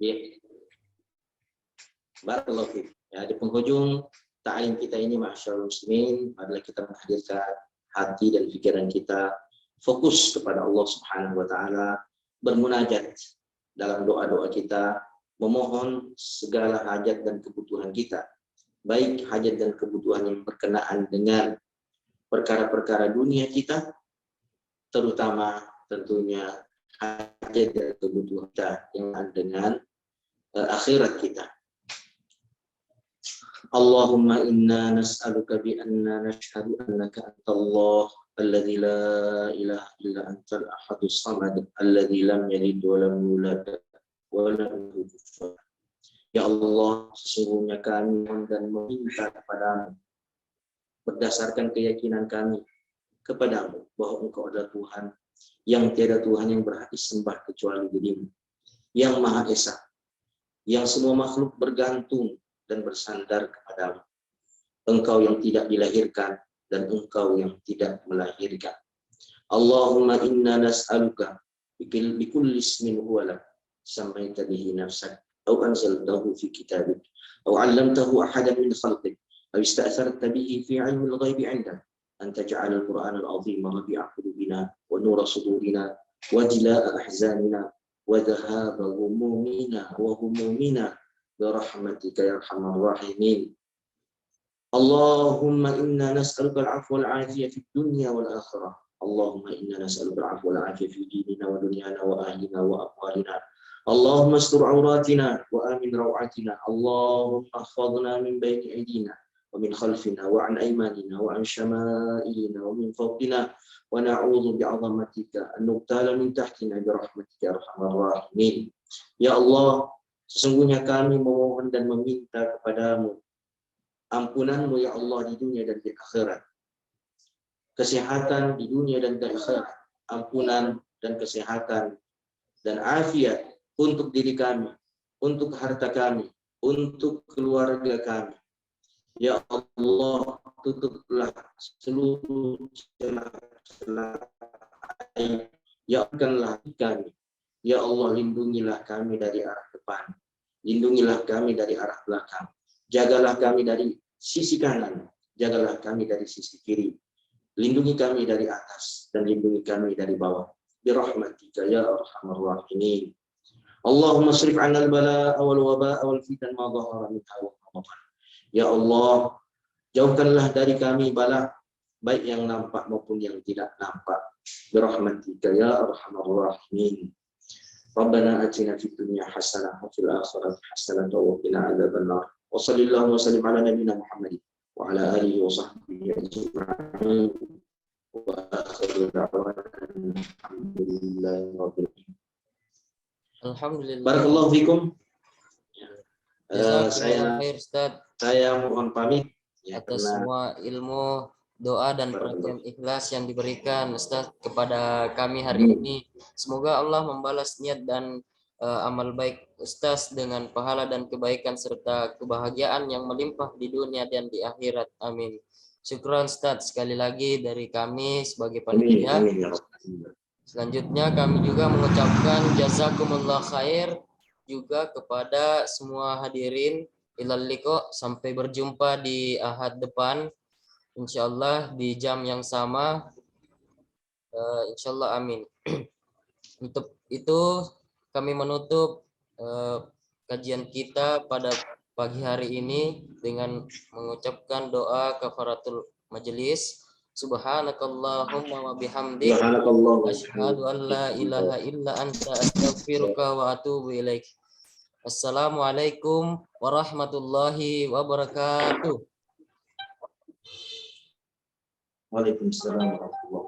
Ya. Barakallahu fiik. Ya, di penghujung ta'lim kita ini masyaallah muslimin adalah kita menghadirkan hati dan pikiran kita fokus kepada Allah Subhanahu wa taala, bermunajat dalam doa-doa kita, memohon segala hajat dan kebutuhan kita, baik hajat dan kebutuhan yang berkenaan dengan perkara-perkara dunia kita, terutama tentunya hajat dan kebutuhan kita yang dengan akhirat kita. Allahumma inna nas'aluka bi anna nashhadu annaka antallah alladzi la ilaha illa antal ahadus samad alladzi lam yalid wa lam yulad wa lam yakul lahu. Ya Allah, sesungguhnya kami dan meminta kepadamu berdasarkan keyakinan kami kepadamu bahwa Engkau adalah Tuhan yang tiada Tuhan yang berhak disembah kecuali Dirimu, yang Maha Esa, yang semua makhluk bergantung dan bersandar kepadamu. Engkau yang tidak dilahirkan dan Engkau yang tidak melahirkan. Allahumma inna nas'aluka bikulli ismin huwa lak sammaita bihi nafsak aw anzaltahu fi kitabik aw 'allamtahu ahadan min khalqik aw ista'tharta bihi fi 'ilmi al-ghaibi 'indak an taj'ala al-Qur'ana al-'azima rabi'a qulubina wa nura sudurina wa jilaa'a ahzanina وذهاب غمومنا وهمومنا برحمتك يا أرحم الراحمين. اللهم إنا نسألك العفو والعافية في الدنيا والآخرة. اللهم إنا نسألك العفو والعافية في ديننا ودنيانا وأهلنا وأموالنا. اللهم استر عوراتنا وآمن روعاتنا. اللهم احفظنا من بين أيدينا ومن خلفنا وعن أيماننا وعن شمائلنا ومن فوقنا ونعوذ بعظمتك أن نغتال من تحتنا برحمتك يا أرحم الراحمين. Ya Allah, sesungguhnya kami memohon dan meminta kepadamu ampunanmu ya Allah di dunia dan di akhirat. Kesehatan di dunia dan di akhirat. Ampunan dan kesehatan dan afiat untuk diri kami, untuk harta kami, untuk keluarga kami. Ya Allah, tutuplah seluruh celah-celah aib. Ya Allah kami. Ya Allah, lindungilah kami dari arah depan. Lindungilah kami dari arah belakang. Jagalah kami dari sisi kanan. Jagalah kami dari sisi kiri. Lindungi kami dari atas dan lindungi kami dari bawah. Birahmatika ya arhamar rahimin. Allahumma srif 'anna al-balaa'a wal wabaa'a wal fitan ma dhahara minha wa ma batan. Ya Allah, jauhkanlah dari kami bala, baik yang nampak maupun yang tidak nampak. Birahmatika ya arhamar rahimin. Rabbana atina fid dunya hasanah wa fil akhirati hasanah wa qina adzabannar. Wa sallallahu wa sallim ala nabiyyina Muhammadin wa ala alihi wa sahbihi ajma'in. Wa akhiru da'wana alhamdulillahi rabbil alamin. Alhamdulillah. Barakallahu fikum. Jazakumullah khair, Ustaz, Saya mohon pamit ya, atas karena semua ilmu, doa dan perhatian ikhlas yang diberikan Ustaz kepada kami hari ini. Semoga Allah membalas niat dan amal baik Ustaz dengan pahala dan kebaikan serta kebahagiaan yang melimpah di dunia dan di akhirat. Amin. Syukran Ustaz sekali lagi dari kami sebagai panitia. amin ya Rabb. Selanjutnya kami juga mengucapkan jazakumullah khair juga kepada semua hadirin. Ilal liqa, sampai berjumpa di Ahad depan insyaallah di jam yang sama. Insyaallah, amin. Untuk itu kami menutup kajian kita pada pagi hari ini dengan mengucapkan doa kafaratul majelis. Subhanakallahumma wa bihamdik asyhadu an la ilaha illa anta astaghfiruka wa atubu ilaik. Assalamualaikum warahmatullahi wabarakatuh. Waalaikumsalam warahmatullahi wabarakatuh.